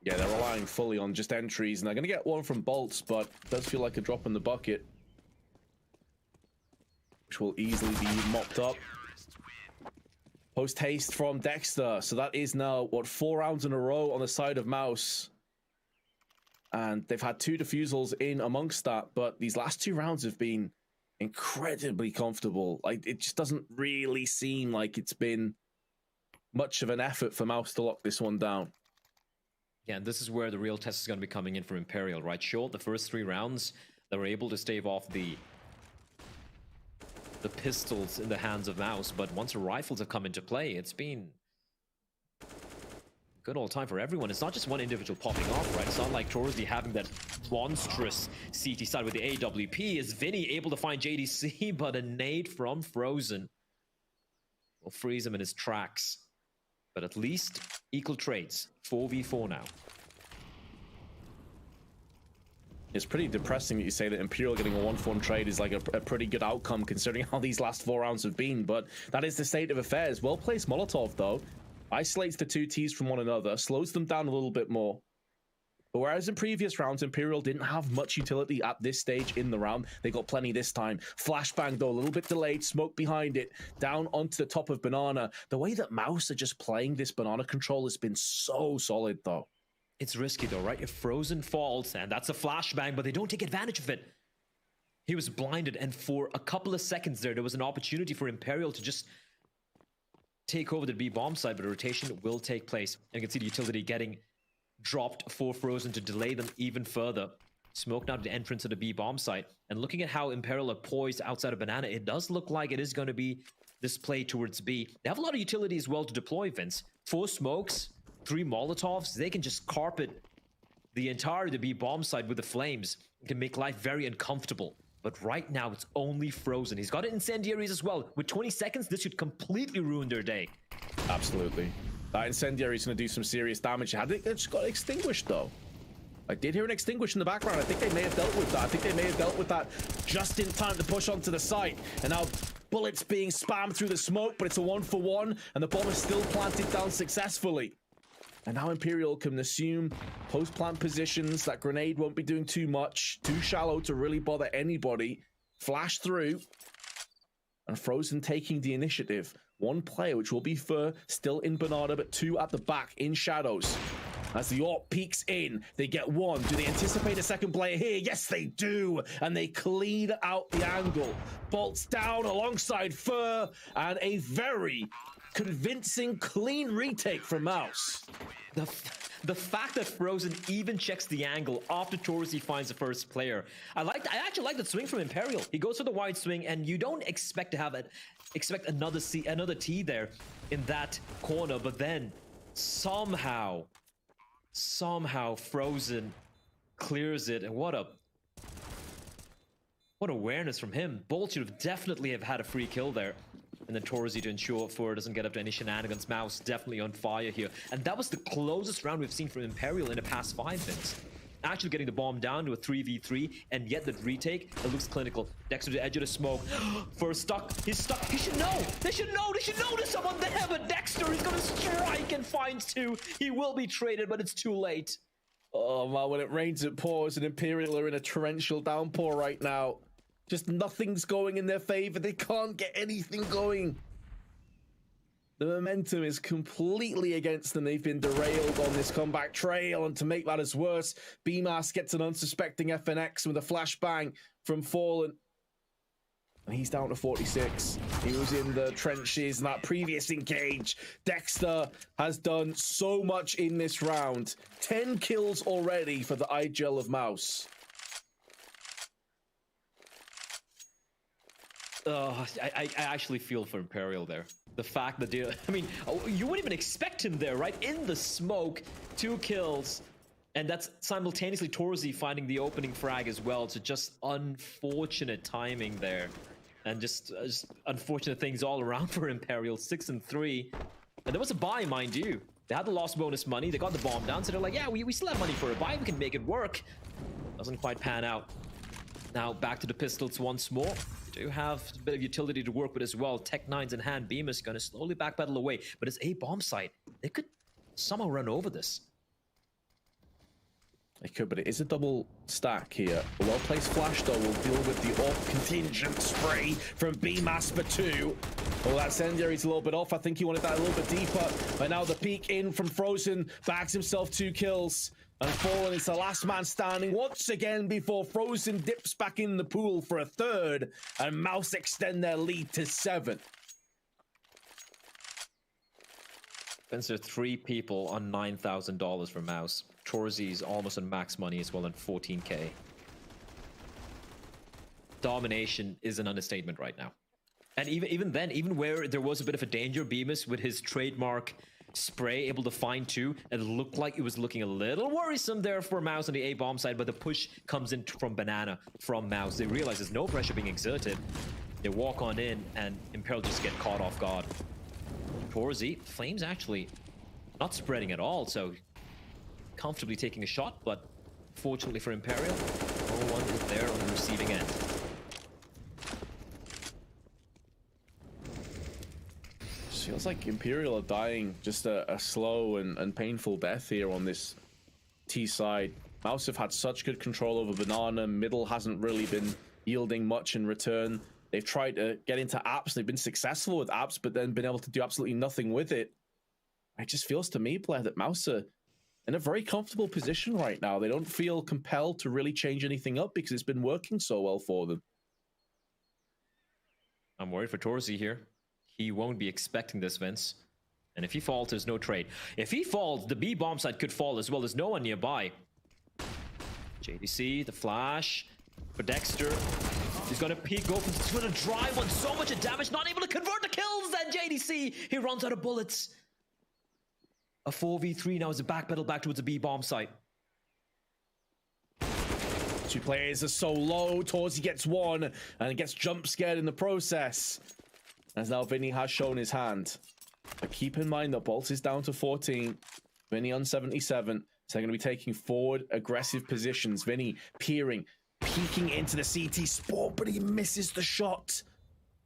Yeah, they're relying fully on just entries, and they're going to get one from Bolts, but it does feel like a drop in the bucket, which will easily be mopped up. Post haste from Dexter. So that is now, what, 4 rounds in a row on the side of MOUZ. And they've had 2 defusals in amongst that, but these last 2 rounds have been incredibly comfortable. Like, it just doesn't really seem like it's been much of an effort for MOUZ to lock this one down. Yeah, and this is where the real test is going to be coming in from Imperial, right? Sure, the first 3 rounds, they were able to stave off the pistols in the hands of MOUZ, but once the rifles have come into play, it's been a good old time for everyone. It's not just one individual popping off, right? It's not like Torsi having that monstrous CT side with the AWP. Is Vinny able to find JDC, but a nade from Frozen will freeze him in his tracks. But at least equal trades. 4v4 now. It's pretty depressing that you say that Imperial getting a 1-for-1 trade is like a pretty good outcome considering how these last 4 rounds have been, but that is the state of affairs. Well-placed Molotov, though. Isolates the 2 Ts from one another, slows them down a little bit more. But whereas in previous rounds, Imperial didn't have much utility at this stage in the round, they got plenty this time. Flashbang, though, a little bit delayed, smoke behind it, down onto the top of Banana. The way that MOUZ are just playing this Banana control has been so solid, though. It's risky though, right? If Frozen falls, and that's a flashbang, but they don't take advantage of it. He was blinded, and for a couple of seconds there was an opportunity for Imperial to just take over the B bomb side, but a rotation will take place. And you can see the utility getting dropped for Frozen to delay them even further. Smoke now to the entrance of the B bomb site. And looking at how Imperial are poised outside of Banana, it does look like it is going to be this play towards B. They have a lot of utility as well to deploy, Vince. 4 smokes, 3 Molotovs, they can just carpet the entire B bomb site with the flames. It can make life very uncomfortable But right now, it's only Frozen. He's got incendiaries as well. With 20 seconds, this should completely ruin their day. Absolutely. That incendiary is going to do some serious damage. Had it just got extinguished, though? I did hear an extinguish in the background. I think they may have dealt with that. I think they may have dealt with that just in time to push onto the site. And now bullets being spammed through the smoke, but it's a 1-for-1, and the bomb is still planted down successfully. And now Imperial can assume post-plant positions. That grenade won't be doing too much. Too shallow to really bother anybody. Flash through. And Frozen taking the initiative. One player, which will be Fur, still in Banana, but two at the back in shadows. As the AWP peeks in, they get one. Do they anticipate a second player here? Yes, they do. And they clean out the angle. Bolts down alongside Fur, and a very convincing, clean retake from MOUZ. The fact that Frozen even checks the angle after Torzi finds the first player. I actually like the swing from Imperial. He goes for the wide swing, and you don't expect to have another T there in that corner, but then somehow Frozen clears it, and what awareness from him. Bolt should have definitely had a free kill there. And then Torzi to ensure Fur doesn't get up to any shenanigans. MOUZ definitely on fire here. And that was the closest round we've seen from Imperial in the past 5 minutes. Actually getting the bomb down to a 3v3, and yet the retake, it looks clinical. Dexter to the edge of the smoke. Fur stuck. He's stuck. He should know. They should know. They should know there's someone there. But Dexter is going to strike and finds 2. He will be traded, but it's too late. Oh, man, when it rains, it pours, and Imperial are in a torrential downpour right now. Just nothing's going in their favor. They can't get anything going. The momentum is completely against them. They've been derailed on this comeback trail. And to make matters worse, Bymas gets an unsuspecting FNX with a flashbang from Fallen. And he's down to 46. He was in the trenches in that previous engage. Dexter has done so much in this round. 10 kills already for the IGL of MOUZ. I actually feel for Imperial there. The fact that I mean, you wouldn't even expect him there, right? In the smoke, 2 kills, and that's simultaneously Torzi finding the opening frag as well. So just unfortunate timing there, and just unfortunate things all around for Imperial. 6-3, and there was a buy, mind you. They had the lost bonus money. They got the bomb down, so they're like, yeah, we still have money for a buy. We can make it work. Doesn't quite pan out. Now back to the pistols once more. They do have a bit of utility to work with as well. Tech 9's in hand. Bymas going to slowly backpedal away, but it's a bomb site. They could somehow run over this. They could, but it is a double stack here. A well-placed flash, though, will deal with the AWP contingent spray from Bymas for 2. Oh, that incendiary's a little bit off. I think he wanted that a little bit deeper. But now the peek in from Frozen bags himself 2 kills. And Fallen is the last man standing once again before Frozen dips back in the pool for a 3rd. And MOUZ extend their lead to 7. There are 3 people on $9,000 for MOUZ. Torzi's almost on max money as well, on 14k. Domination is an understatement right now. And even then, even where there was a bit of a danger, Bymas with his trademark spray able to find 2, it looked like it was looking a little worrisome there for MOUZ on the A bomb side, but the push comes in from Banana from MOUZ. They realize there's no pressure being exerted. They walk on in, and Imperial just get caught off guard. Torzi, Flames actually not spreading at all, so comfortably taking a shot, but fortunately for Imperial, no one is there on the receiving end. Feels like Imperial are dying just a slow and painful death here on this T side. MOUZ have had such good control over Banana. Middle hasn't really been yielding much in return. They've tried to get into apps. They've been successful with apps, but then been able to do absolutely nothing with it. It just feels to me, Blair, that MOUZ are in a very comfortable position right now. They don't feel compelled to really change anything up because it's been working so well for them. I'm worried for Torzi here. He won't be expecting this, Vince. And if he falls, there's no trade. If he falls, the B bomb site could fall as well. There's no one nearby. JDC, the flash for Dexter. He's gonna peek, go for the drive on so much damage, not able to convert the kills. Then JDC, he runs out of bullets. A 4v3 now as a backpedal back towards the B bomb site. Two players are so low. Torzi gets one and gets jump scared in the process. As now Vinny has shown his hand. But keep in mind that Bolt is down to 14. Vinny on 77. So they're going to be taking forward aggressive positions. Vinny peering, peeking into the CT spot, but he misses the shot.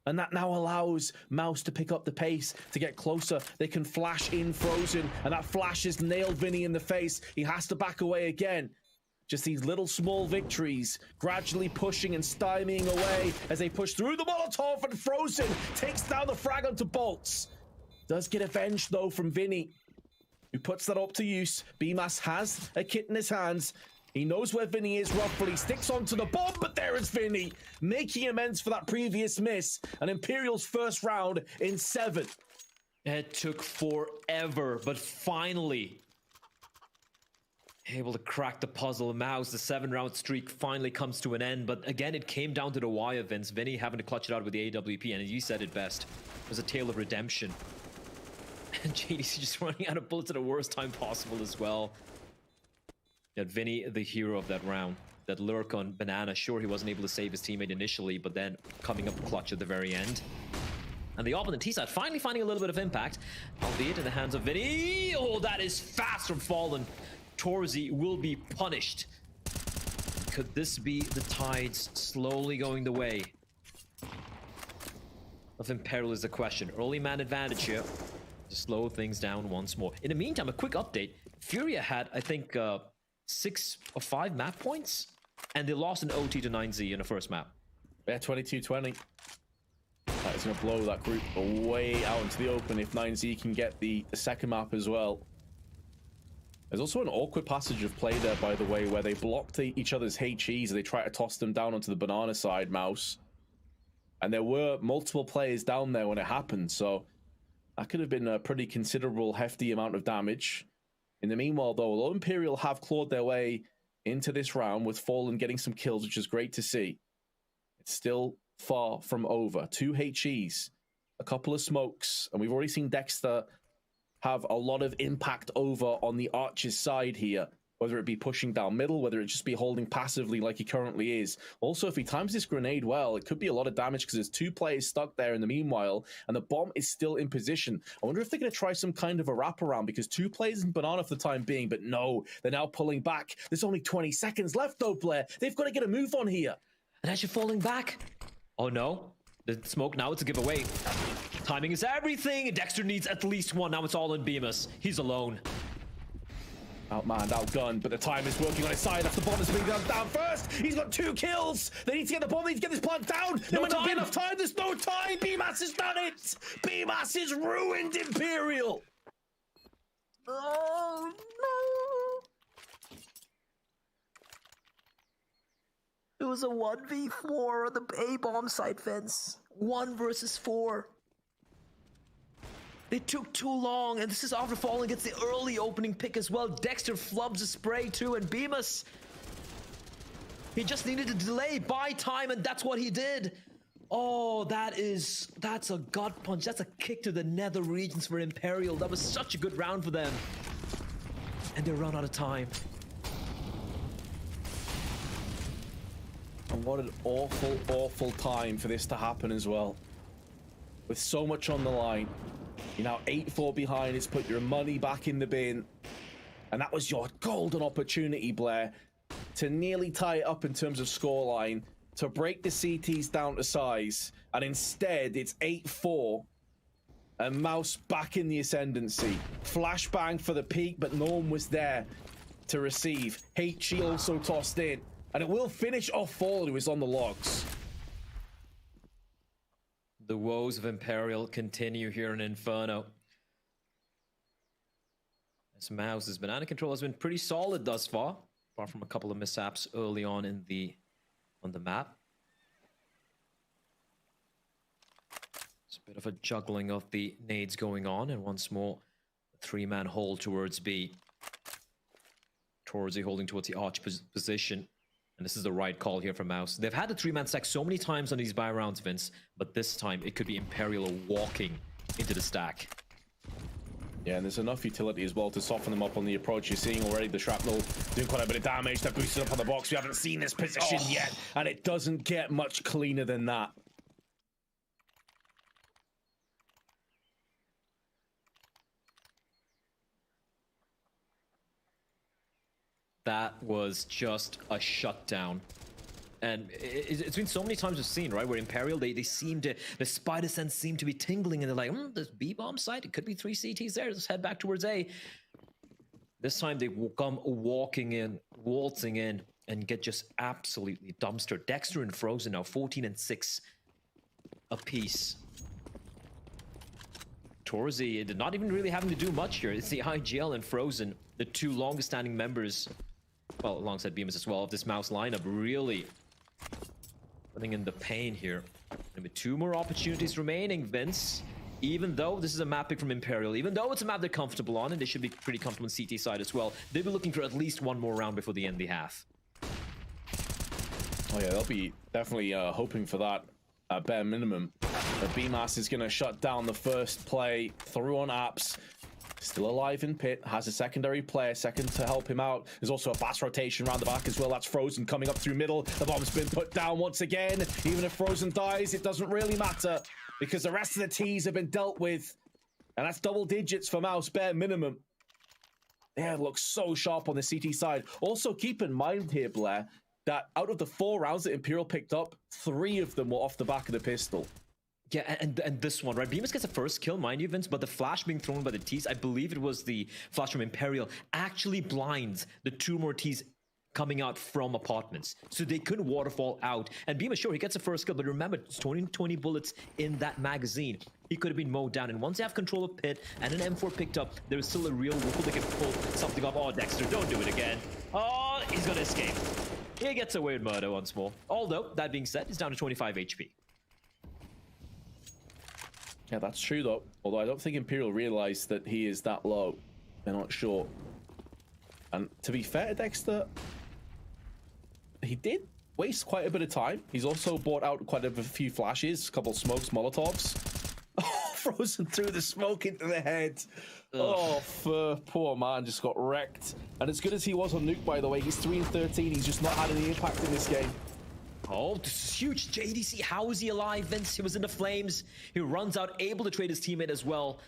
And that now allows MOUZ to pick up the pace, to get closer. They can flash in Frozen, and that flash has nailed Vinny in the face. He has to back away again. Just these little small victories, gradually pushing and stymieing away as they push through the Molotov, and Frozen takes down the frag onto Bolts. Does get avenged though from Vinny, who puts that up to use. Bymas has a kit in his hands. He knows where Vinny is roughly, sticks onto the bomb, but there is Vinny, making amends for that previous miss. And Imperial's first round in 7. It took forever, but finally able to crack the puzzle. MOUZ, the 7-round streak finally comes to an end. But again, it came down to the wire, Vince. Vinny having to clutch it out with the AWP, and you said it best. It was a tale of redemption. And JDC just running out of bullets at the worst time possible as well. That Vinny, the hero of that round. That lurk on Banana. Sure, he wasn't able to save his teammate initially, but then coming up clutch at the very end. And the opponent T-side finally finding a little bit of impact, albeit in the hands of Vinny. Oh, that is fast from Fallen. Torzi will be punished. Could this be the tides slowly going the way of Imperial is the question. Early man advantage here to slow things down once more. In the meantime, a quick update. Furia had, I think, 6 or 5 map points, and they lost an OT to 9Z in the first map. Yeah, 22-20. That is going to blow that group way out into the open if 9Z can get the second map as well. There's also an awkward passage of play there, by the way, where they blocked each other's HEs. They try to toss them down onto the banana side, MOUZ. And there were multiple players down there when it happened, so that could have been a pretty considerable, hefty amount of damage. In the meanwhile, though, although Imperial have clawed their way into this round with Fallen getting some kills, which is great to see, it's still far from over. 2 HEs, a couple of smokes, and we've already seen Dexter have a lot of impact over on the Archer's side here, whether it be pushing down middle, whether it just be holding passively like he currently is. Also, if he times this grenade well, it could be a lot of damage because there's 2 players stuck there in the meanwhile, and the bomb is still in position. I wonder if they're going to try some kind of a wraparound, because 2 players in banana for the time being, but no, they're now pulling back. There's only 20 seconds left though, Blair. They've got to get a move on here. And as you're falling back. Oh no, the smoke, now it's a giveaway. Timing is everything. Dexter needs at least 1. Now it's all in Bymas. He's alone. Outmanned, outgunned, but the time is working on his side after the bomb is being down first. He's got 2 kills. They need to get the bomb. They need to get this plant down. There might not be enough time. There's no time. Bymas has done it. Bymas has ruined Imperial. Oh no. It was a 1v4 on the A-bomb side, Vince. 1 versus 4. They took too long, and this is after Fallen gets the early opening pick as well. Dexter flubs a spray too, and Bymas, he just needed to delay, buy time, and that's what he did. Oh, that's a gut punch. That's a kick to the nether regions for Imperial. That was such a good round for them. And they run out of time. And what an awful, awful time for this to happen as well. With so much on the line. You're now 8-4 behind. It's put your money back in the bin. And that was your golden opportunity, Blair, to nearly tie it up in terms of scoreline, to break the CTs down to size. And instead, it's 8-4. And MOUZ back in the ascendancy. Flashbang for the peak, but no one was there to receive. HE also tossed in. And it will finish off Fallen, who is on the logs. The woes of Imperial continue here in Inferno. As MOUZ's banana control has been pretty solid thus far, apart from a couple of mishaps early on in on the map. It's a bit of a juggling of the nades going on, and once more, a 3-man hold towards B. Torzi holding towards the arch position. And this is the right call here from MOUZ. They've had the 3-man stack so many times on these buy rounds, Vince, but this time it could be Imperial walking into the stack. Yeah, and there's enough utility as well to soften them up on the approach. You're seeing already the shrapnel doing quite a bit of damage. They're boosted up on the box. We haven't seen this position yet, and it doesn't get much cleaner than that. That was just a shutdown. And it's been so many times we've seen, right, where Imperial, they seem to, the spider sense seem to be tingling, and they're like, there's B-bomb site, it could be 3 CTs there, let's head back towards A. This time they will come waltzing in, and get just absolutely dumpstered. Dexter and Frozen now 14 and 6 apiece. Torzy not even really having to do much here. It's the IGL and Frozen, the two longest standing members, well, alongside Bymas as well, of this MOUZ lineup, really putting in the pain here. Maybe 2 more opportunities remaining, Vince. Even though this is a map pick from Imperial, even though it's a map they're comfortable on, and they should be pretty comfortable on CT side as well, they'll be looking for at least 1 more round before the end of the half. Oh yeah, they'll be definitely hoping for that at bare minimum. But Bymas is going to shut down the first play through on apps. Still alive in pit, has a secondary player, second to help him out. There's also a fast rotation around the back as well. That's Frozen coming up through middle. The bomb's been put down once again. Even if Frozen dies, it doesn't really matter because the rest of the T's have been dealt with. And that's double digits for MOUZ, bare minimum. Yeah, it looks so sharp on the CT side. Also, keep in mind here, Blair, that out of the 4 rounds that Imperial picked up, 3 of them were off the back of the pistol. Yeah, and this one, right? Bymas gets a first kill, mind you, Vince, but the flash being thrown by the T's, I believe it was the flash from Imperial, actually blinds the 2 more T's coming out from apartments. So they couldn't waterfall out. And Bymas, sure, he gets a first kill, but remember, 20 bullets in that magazine. He could have been mowed down. And once they have control of pit and an M4 picked up, there's still a real rule they can pull something up. Oh, Dexter, don't do it again. Oh, he's going to escape. He gets away with murder once more. Although, that being said, he's down to 25 HP. Yeah, that's true though. Although I don't think Imperial realized that he is that low. They're not sure. And to be fair to Dexter, he did waste quite a bit of time. He's also bought out quite a few flashes, a couple of smokes, Molotovs. Oh, Frozen through the smoke into the head. Ugh. Oh, poor man just got wrecked. And as good as he was on Nuke, by the way, he's 3 and 13. He's just not had any impact in this game. Oh, this is huge. JDC, how is he alive, Vince? He was in the flames. He runs out, able to trade his teammate as well.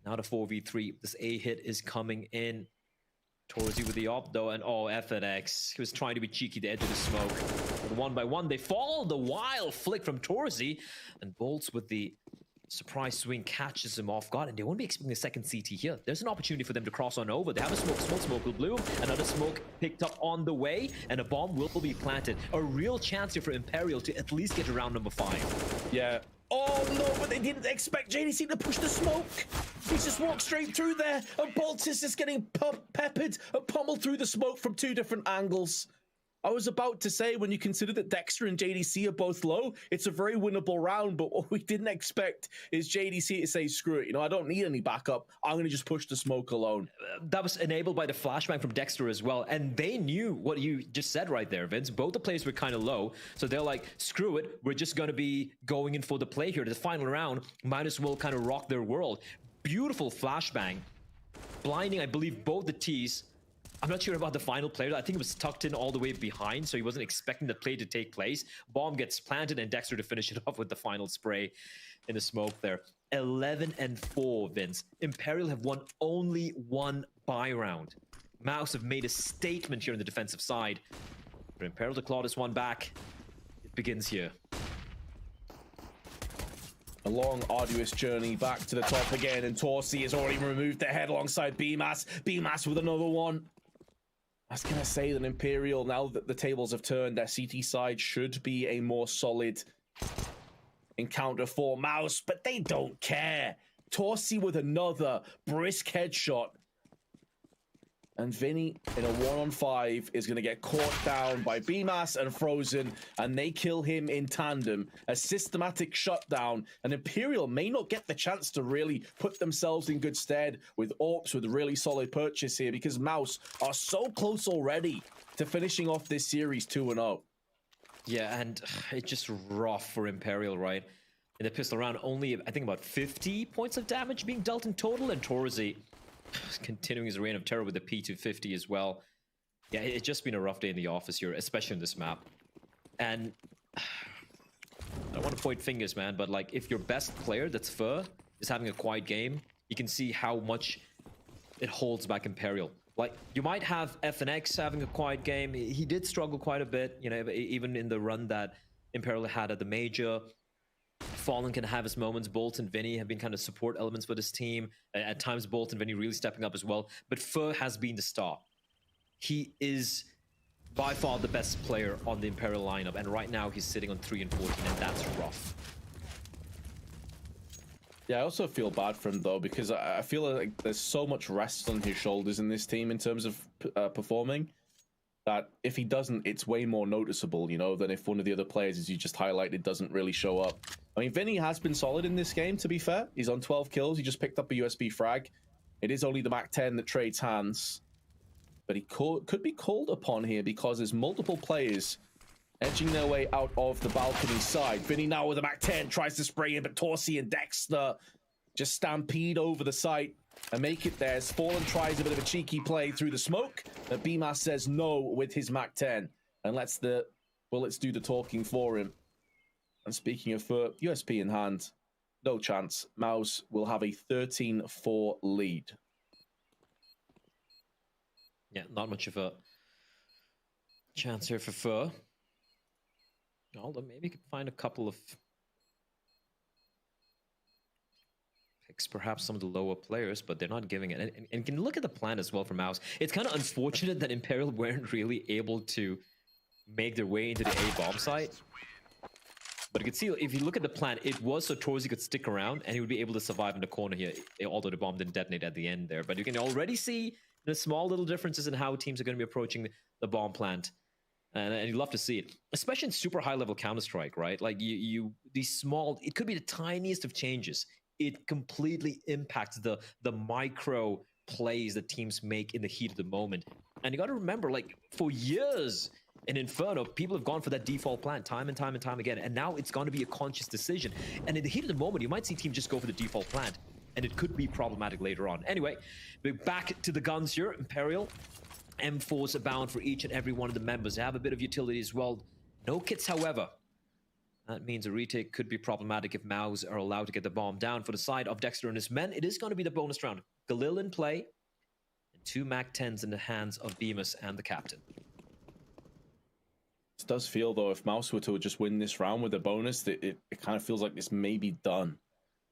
Now to 4v3. This A hit is coming in. Torzy with the op, though, and oh, FNX. He was trying to be cheeky to enter the smoke. But 1 by 1, they fall. The wild flick from Torzy. And Bolts with the surprise swing catches him off guard, and they won't be expecting a second CT here. There's an opportunity for them to cross on over. They have a smoke will bloom, another smoke picked up on the way, and a bomb will be planted. A real chance here for Imperial to at least get to round number 5. Yeah. Oh no, but they didn't expect JDC to push the smoke. He just walked straight through there, and Bolts is just getting peppered and pummeled through the smoke from 2 different angles. I was about to say, when you consider that Dexter and JDC are both low, it's a very winnable round, but what we didn't expect is JDC to say, screw it, I don't need any backup. I'm going to just push the smoke alone. That was enabled by the flashbang from Dexter as well, and they knew what you just said right there, Vince. Both the players were kind of low, so they're like, screw it, we're just going to be going in for the play here. The final round might as well kind of rock their world. Beautiful flashbang. Blinding, I believe, both the T's. I'm not sure about the final player. I think it was tucked in all the way behind, so he wasn't expecting the play to take place. Bomb gets planted, and Dexter to finish it off with the final spray in the smoke there. 11 and 4, Vince. Imperial have won only 1 buy round. MOUZ have made a statement here on the defensive side. For Imperial to claw this one back, it begins here. A long, arduous journey back to the top again, and Torzy has already removed the head alongside Bymas. Bymas with another one. I was going to say that Imperial, now that the tables have turned, their CT side should be a more solid encounter for MOUZ, but they don't care. Torzy with another brisk headshot. And Vinny, in a 1-on-5, is going to get caught down by Bymas and Frozen, and they kill him in tandem. A systematic shutdown, and Imperial may not get the chance to really put themselves in good stead with AWPs with a really solid purchase here, because MOUZ are so close already to finishing off this series 2-0. Yeah, and it's just rough for Imperial, right? in the pistol round. Only, I think, about 50 points of damage being dealt in total. And torzi continuing his reign of terror with the P250 as well. Yeah, it's just been a rough day in the office here, especially on this map. And I don't want to point fingers, man, but like if your best player, that's Fur, is having a quiet game, you can see how much it holds back Imperial. Like, you might have FNX having a quiet game. He did struggle quite a bit, you know, even in the run that Imperial had at the major. Fallen can have his moments. Bolt and Vinny have been kind of support elements for this team. At times, Bolt and Vinny really stepping up as well. But Fur has been the star. He is by far the best player on the Imperial lineup. And right now, he's sitting on 3 and 14, and that's rough. Yeah, I also feel bad for him, though, because I feel like there's so much rest on his shoulders in this team in terms of performing, that if he doesn't, it's way more noticeable, you know, than if one of the other players, as you just highlighted, doesn't really show up. I mean, Vinny has been solid in this game, to be fair. He's on 12 kills. He just picked up a USB frag. It is only the MAC-10 that trades hands. But he could be called upon here because there's multiple players edging their way out of the balcony side. Vinny now with a MAC-10 tries to spray in, but torzi and Dexter just stampede over the site and make it there. Fallen tries a bit of a cheeky play through the smoke, but Bymas says no with his MAC-10 and lets the bullets do the talking for him. And speaking of USP in hand, no chance. MOUZ will have a 13-4 lead. Yeah, not much of a chance here for Fur. Although maybe you could find a couple of picks, perhaps some of the lower players, but they're not giving it. And you can look at the plan as well for MOUZ. It's kind of unfortunate that Imperial weren't really able to make their way into the A bomb site. But you can see, if you look at the plan, it was so torzi could stick around and he would be able to survive in the corner here, although the bomb didn't detonate at the end there. But you can already see the small little differences in how teams are going to be approaching the bomb plant. And you love to see it, especially in super high level Counter-Strike, right? Like these small, it could be the tiniest of changes. It completely impacts the micro plays that teams make in the heat of the moment. And you got to remember, like, for years in Inferno, people have gone for that default plan time and time and time again. And now it's going to be a conscious decision. And in the heat of the moment, you might see teams just go for the default plan. And it could be problematic later on. Anyway, we're back to the guns here. Imperial. M4s abound for each and every one of the members. They have a bit of utility as well. No kits, however. That means a retake could be problematic if MOUZ are allowed to get the bomb down. For the side of Dexter and his men, it is going to be the bonus round. Galil in play, and 2 MAC-10s in the hands of Bymas and the captain. It does feel, though, if MOUZ were to just win this round with a bonus, it kind of feels like this may be done.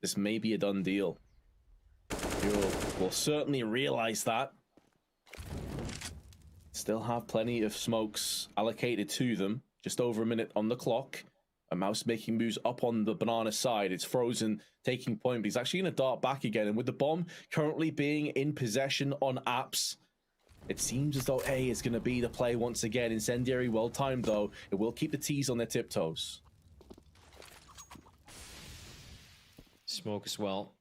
This may be a done deal. We'll certainly realize that. Still have plenty of smokes allocated to them. Just over a minute on the clock. A MOUZ making moves up on the banana side. It's frozen, taking point, but he's actually going to dart back again. And with the bomb currently being in possession on apps, it seems as though A is going to be the play once again. Incendiary, well timed though. It will keep the T's on their tiptoes. Smoke as well.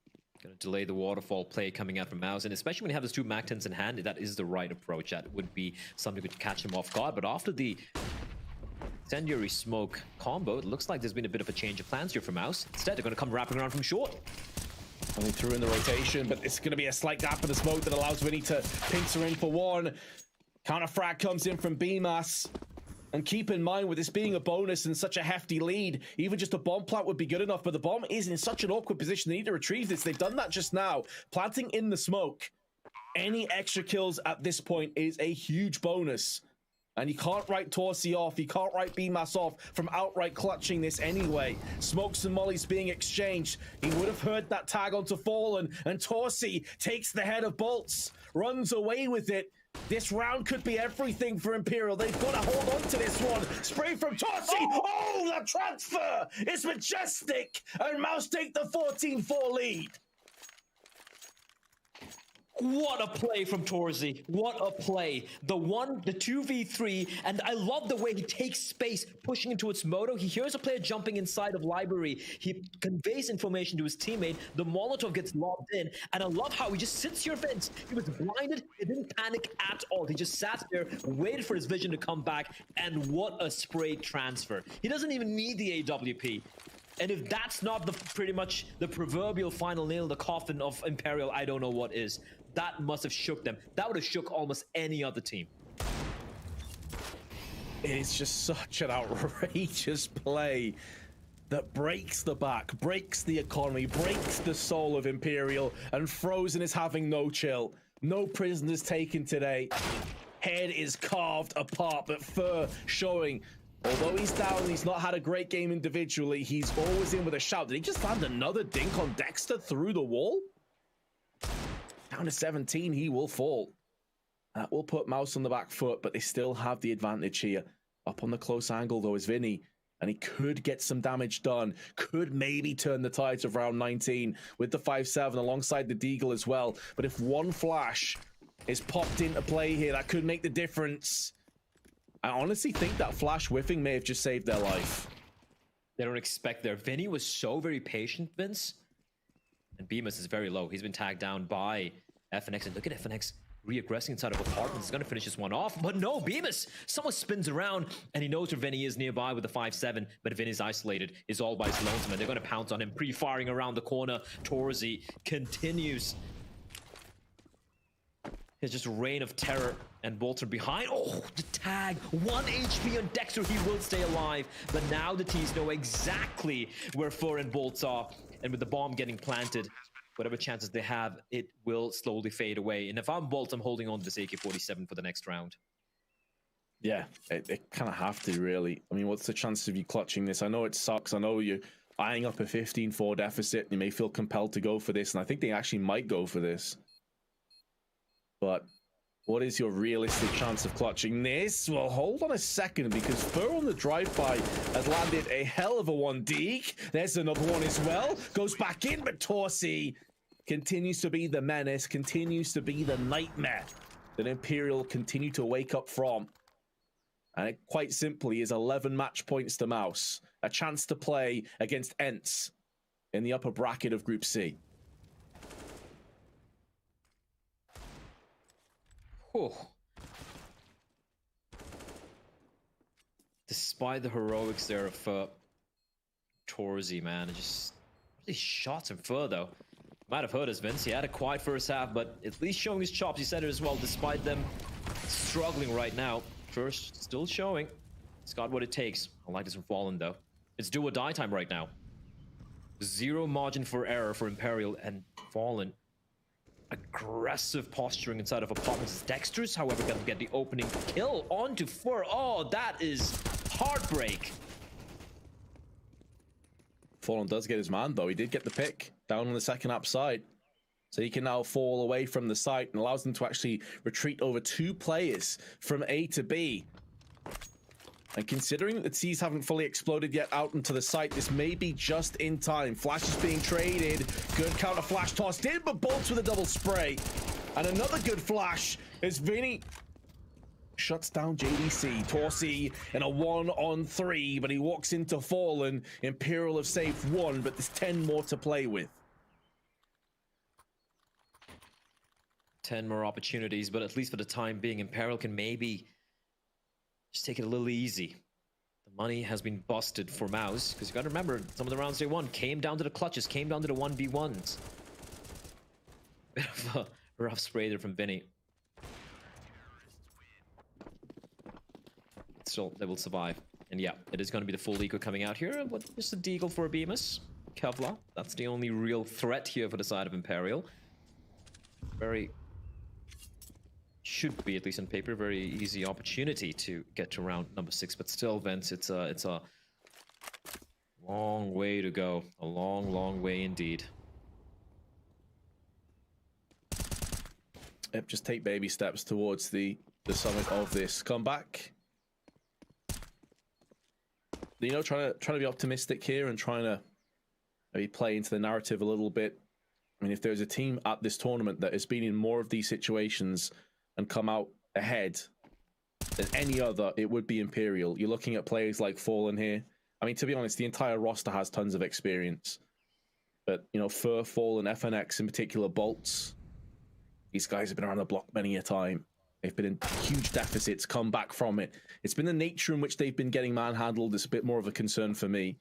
Going to delay the waterfall play coming out from MOUZ, and especially when you have those 2 MAC-10s in hand, that is the right approach. That would be something that could catch him off guard. But after the incendiary smoke combo, it looks like there's been a bit of a change of plans here for MOUZ. Instead, they're going to come wrapping around from short. And they threw in the rotation, but it's going to be a slight gap in the smoke that allows Vinny to pincer in for one. Counter frag comes in from Bymas. And keep in mind, with this being a bonus and such a hefty lead, even just a bomb plant would be good enough, but the bomb is in such an awkward position. They need to retrieve this. They've done that just now. Planting in the smoke. Any extra kills at this point is a huge bonus. And you can't write torzi off. You can't write Bymas off from outright clutching this anyway. Smokes and mollies being exchanged. He would have heard that tag onto Fallen, and torzi takes the head of bolts, runs away with it. This round could be everything for Imperial. They've got to hold on to this one. Spray from torzi. Oh, the transfer is majestic. And MOUZ take the 14-4 lead. What a play from torzi. What a play. The 2v3, and I love the way he takes space, pushing into its moto. He hears a player jumping inside of library. He conveys information to his teammate. The Molotov gets lobbed in, and I love how he just sits here fence. He was blinded. He didn't panic at all. He just sat there, waited for his vision to come back, and what a spray transfer. He doesn't even need the AWP. And if that's not the pretty much the proverbial final nail in the coffin of Imperial, I don't know what is. That must have shook them. That would have shook almost any other team. It's just such an outrageous play that breaks the back, breaks the economy, breaks the soul of Imperial, and Frozen is having no chill. No prisoners taken today. Head is carved apart, but Fur showing, although he's down, he's not had a great game individually, he's always in with a shout. Did he just land another dink on Dexter through the wall? Down to 17, he will fall. That will put MOUZ on the back foot, but they still have the advantage here. Up on the close angle, though, is Vinny, and he could get some damage done. Could maybe turn the tides of round 19 with the 5-7 alongside the Deagle as well. But if one flash is popped into play here, that could make the difference. I honestly think that flash whiffing may have just saved their life. They don't expect their... Vinny was so very patient, Vince. And Bymas is very low. He's been tagged down by FNX. And look at FNX re-aggressing inside of apartments. He's going to finish this one off. But no, Bymas! Someone spins around and he knows where Vinny is nearby with the 5-7. But Vinny's isolated. Is all by his lonesome. And they're going to pounce on him. Pre-firing around the corner. Torzi continues his just reign of terror. And Bolter behind. Oh, the tag. 1 HP on Dexter. He will stay alive. But now the T's know exactly where Fur and Bolts are. And with the bomb getting planted, whatever chances they have, it will slowly fade away. And if I'm Bolt, I'm holding on to this AK-47 for the next round. Yeah, they kind of have to, really. I mean, what's the chance of you clutching this? I know it sucks. I know you're eyeing up a 15-4 deficit. You may feel compelled to go for this, and I think they actually might go for this. But what is your realistic chance of clutching this? Well, hold on a second, because Fur on the drive-by has landed a hell of a one. Deke, there's another one as well. Goes back in, but Torsi continues to be the menace, continues to be the nightmare that Imperial continue to wake up from. And it quite simply is 11 match points to MOUZ. A chance to play against ENCE in the upper bracket of Group C. Whew. Despite the heroics there of Torzi, man, it just really shots him further. Might have hurt us, Vince. He had a quiet first half, but at least showing his chops. He said it as well, despite them struggling right now. First, still showing. It's got what it takes. I like this from Fallen, though. It's do or die time right now. Zero margin for error for Imperial and Fallen. Aggressive posturing inside of apartments. Dexter's, however, gonna get the opening kill onto Fur. Oh, that is heartbreak. Fallen does get his man, though. He did get the pick down on the second app side. So he can now fall away from the site and allows them to actually retreat over 2 players from A to B. And considering that the T's haven't fully exploded yet out into the site, this may be just in time. Flash is being traded. Good counter flash tossed in, but Bolts with a double spray. And another good flash as Vinny shuts down JDC. Torsi in a 1-on-3, but he walks into Fallen. Imperial have saved 1, but there's 10 more to play with. 10 more opportunities, but at least for the time being, Imperial can maybe just take it a little easy. The money has been busted for MOUZ, because you got to remember, some of the rounds they won came down to the clutches, came down to the 1v1s. Bit of a rough spray there from Vinny. Still, they will survive. And yeah, it is going to be the full eco coming out here, but just a deagle for a Bymas. Kevlar, that's the only real threat here for the side of Imperial. Very... should be, at least on paper, very easy opportunity to get to round number 6, but still, Vince, it's a long way to go. A long, long way indeed. Yep, just take baby steps towards the summit of this comeback. You know, trying to be optimistic here and trying to maybe play into the narrative a little bit. I mean, if there's a team at this tournament that has been in more of these situations and come out ahead than any other, it would be Imperial. You're looking at players like Fallen here. I mean, to be honest, the entire roster has tons of experience. But, you know, Fur, Fallen, FNX in particular, Bolts, these guys have been around the block many a time. They've been in huge deficits, come back from it. It's been the nature in which they've been getting manhandled that's a bit more of a concern for me.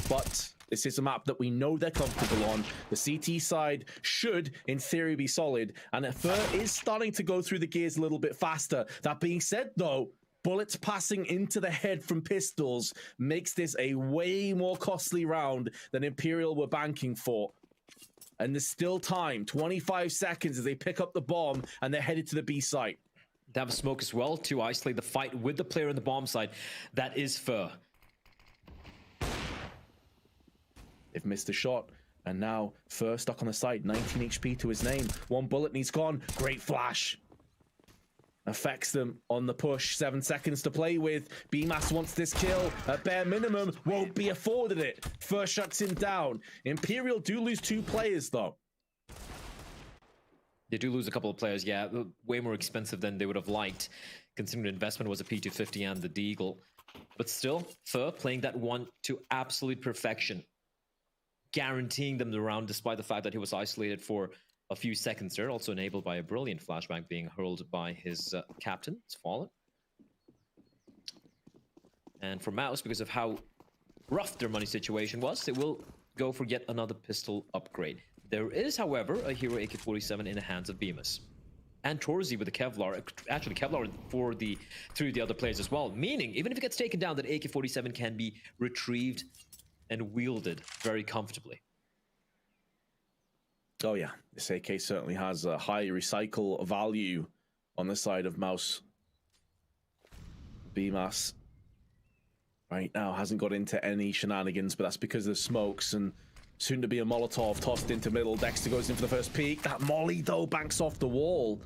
But This is a map that we know they're comfortable on. The CT side should, in theory, be solid. And Fur is starting to go through the gears a little bit faster. That being said, though, bullets passing into the head from pistols makes this a way more costly round than Imperial were banking for. And there's still time, 25 seconds as they pick up the bomb and they're headed to the B site. They have a smoke as well to isolate the fight with the player in the bomb site. That is Fur. They've missed a shot, and now Fur stuck on the site. 19 HP to his name. One bullet and he's gone. Great flash. Affects them on the push. 7 seconds to play with. Bymas wants this kill. At bare minimum, won't be afforded it. Fur shuts him down. Imperial do lose 2 players, though. They do lose a couple of players, yeah. Way more expensive than they would have liked, considering the investment was a P250 and the Deagle. But still, Fur playing that one to absolute perfection. Guaranteeing them the round despite the fact that he was isolated for a few seconds there. Also enabled by a brilliant flashbang being hurled by his captain. It's fallen. And for MOUZ, because of how rough their money situation was, they will go for yet another pistol upgrade. There is, however, a Hero AK-47 in the hands of Bymas. And Torzi with the Kevlar. Actually, Kevlar for through the other players as well. Meaning, even if it gets taken down, that AK-47 can be retrieved and wielded very comfortably. Oh yeah, this AK certainly has a high recycle value on the side of MOUZ. Bymas right now hasn't got into any shenanigans, but that's because of the smokes and soon to be a Molotov tossed into middle. Dexter goes in for the first peek. That molly though banks off the wall.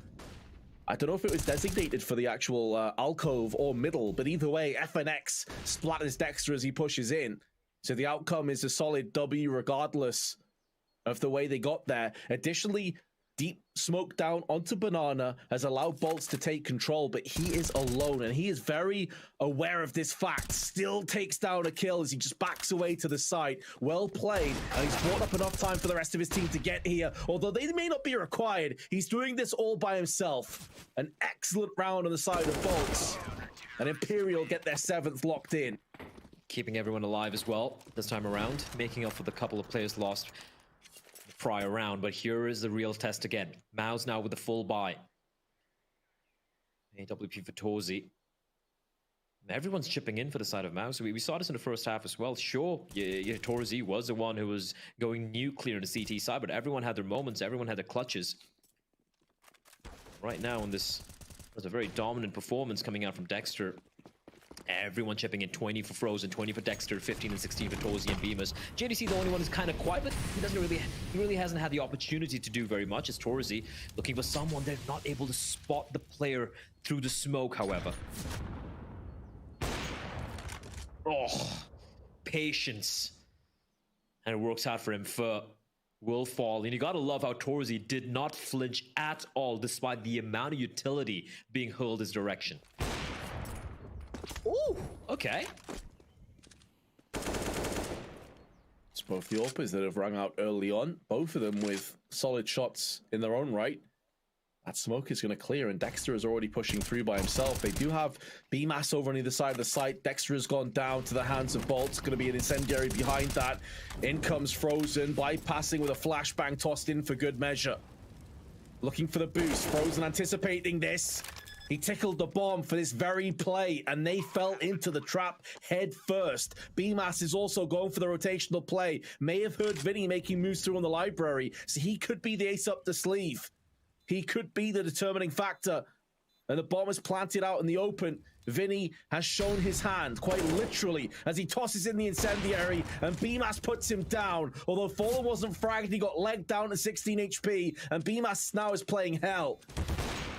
I don't know if it was designated for the actual alcove or middle, but either way, FNX splatters Dexter as he pushes in. So the outcome is a solid W regardless of the way they got there. Additionally, deep smoke down onto Banana has allowed Bolts to take control, but he is alone and he is very aware of this fact. Still takes down a kill as he just backs away to the site. Well played, and he's brought up enough time for the rest of his team to get here. Although they may not be required, he's doing this all by himself. An excellent round on the side of Bolts. And Imperial get their 7th locked in. Keeping everyone alive as well this time around, making up for the couple of players lost the prior round. But here is the real test again. MOUZ now with the full buy. AWP for Torzi. Everyone's chipping in for the side of MOUZ. We saw this in the first half as well. Sure, Torzi was the one who was going nuclear in the CT side, but everyone had their moments, everyone had their clutches. Right now, in this was a very dominant performance coming out from Dexter. Everyone chipping in. 20 for Frozen, 20 for Dexter, 15 and 16 for Torzi and Bymas. JDC, the only one who's kind of quiet, but he really hasn't had the opportunity to do very much. It's Torzi looking for someone. They're not able to spot the player through the smoke, however. Oh, patience. And it works out for him. Fur will fall. And you gotta love how Torzi did not flinch at all, despite the amount of utility being hurled his direction. Ooh, okay. It's both the AWPers that have rung out early on, both of them with solid shots in their own right. That smoke is going to clear, and Dexter is already pushing through by himself. They do have Bymas over on either side of the site. Dexter has gone down to the hands of Bolts. Going to be an incendiary behind that. In comes Frozen, bypassing with a flashbang tossed in for good measure. Looking for the boost. Frozen anticipating this. He tickled the bomb for this very play, and they fell into the trap head first. Bymas is also going for the rotational play. May have heard Vinny making moves through on the library, so he could be the ace up the sleeve. He could be the determining factor. And the bomb is planted out in the open. Vinny has shown his hand, quite literally, as he tosses in the incendiary, and Bymas puts him down. Although Fallen wasn't fragged, he got legged down to 16 HP, and Bymas now is playing hell.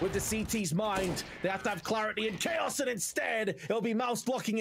With the CT's mind, they have to have clarity and chaos, and instead, it'll be MOUZ blocking it.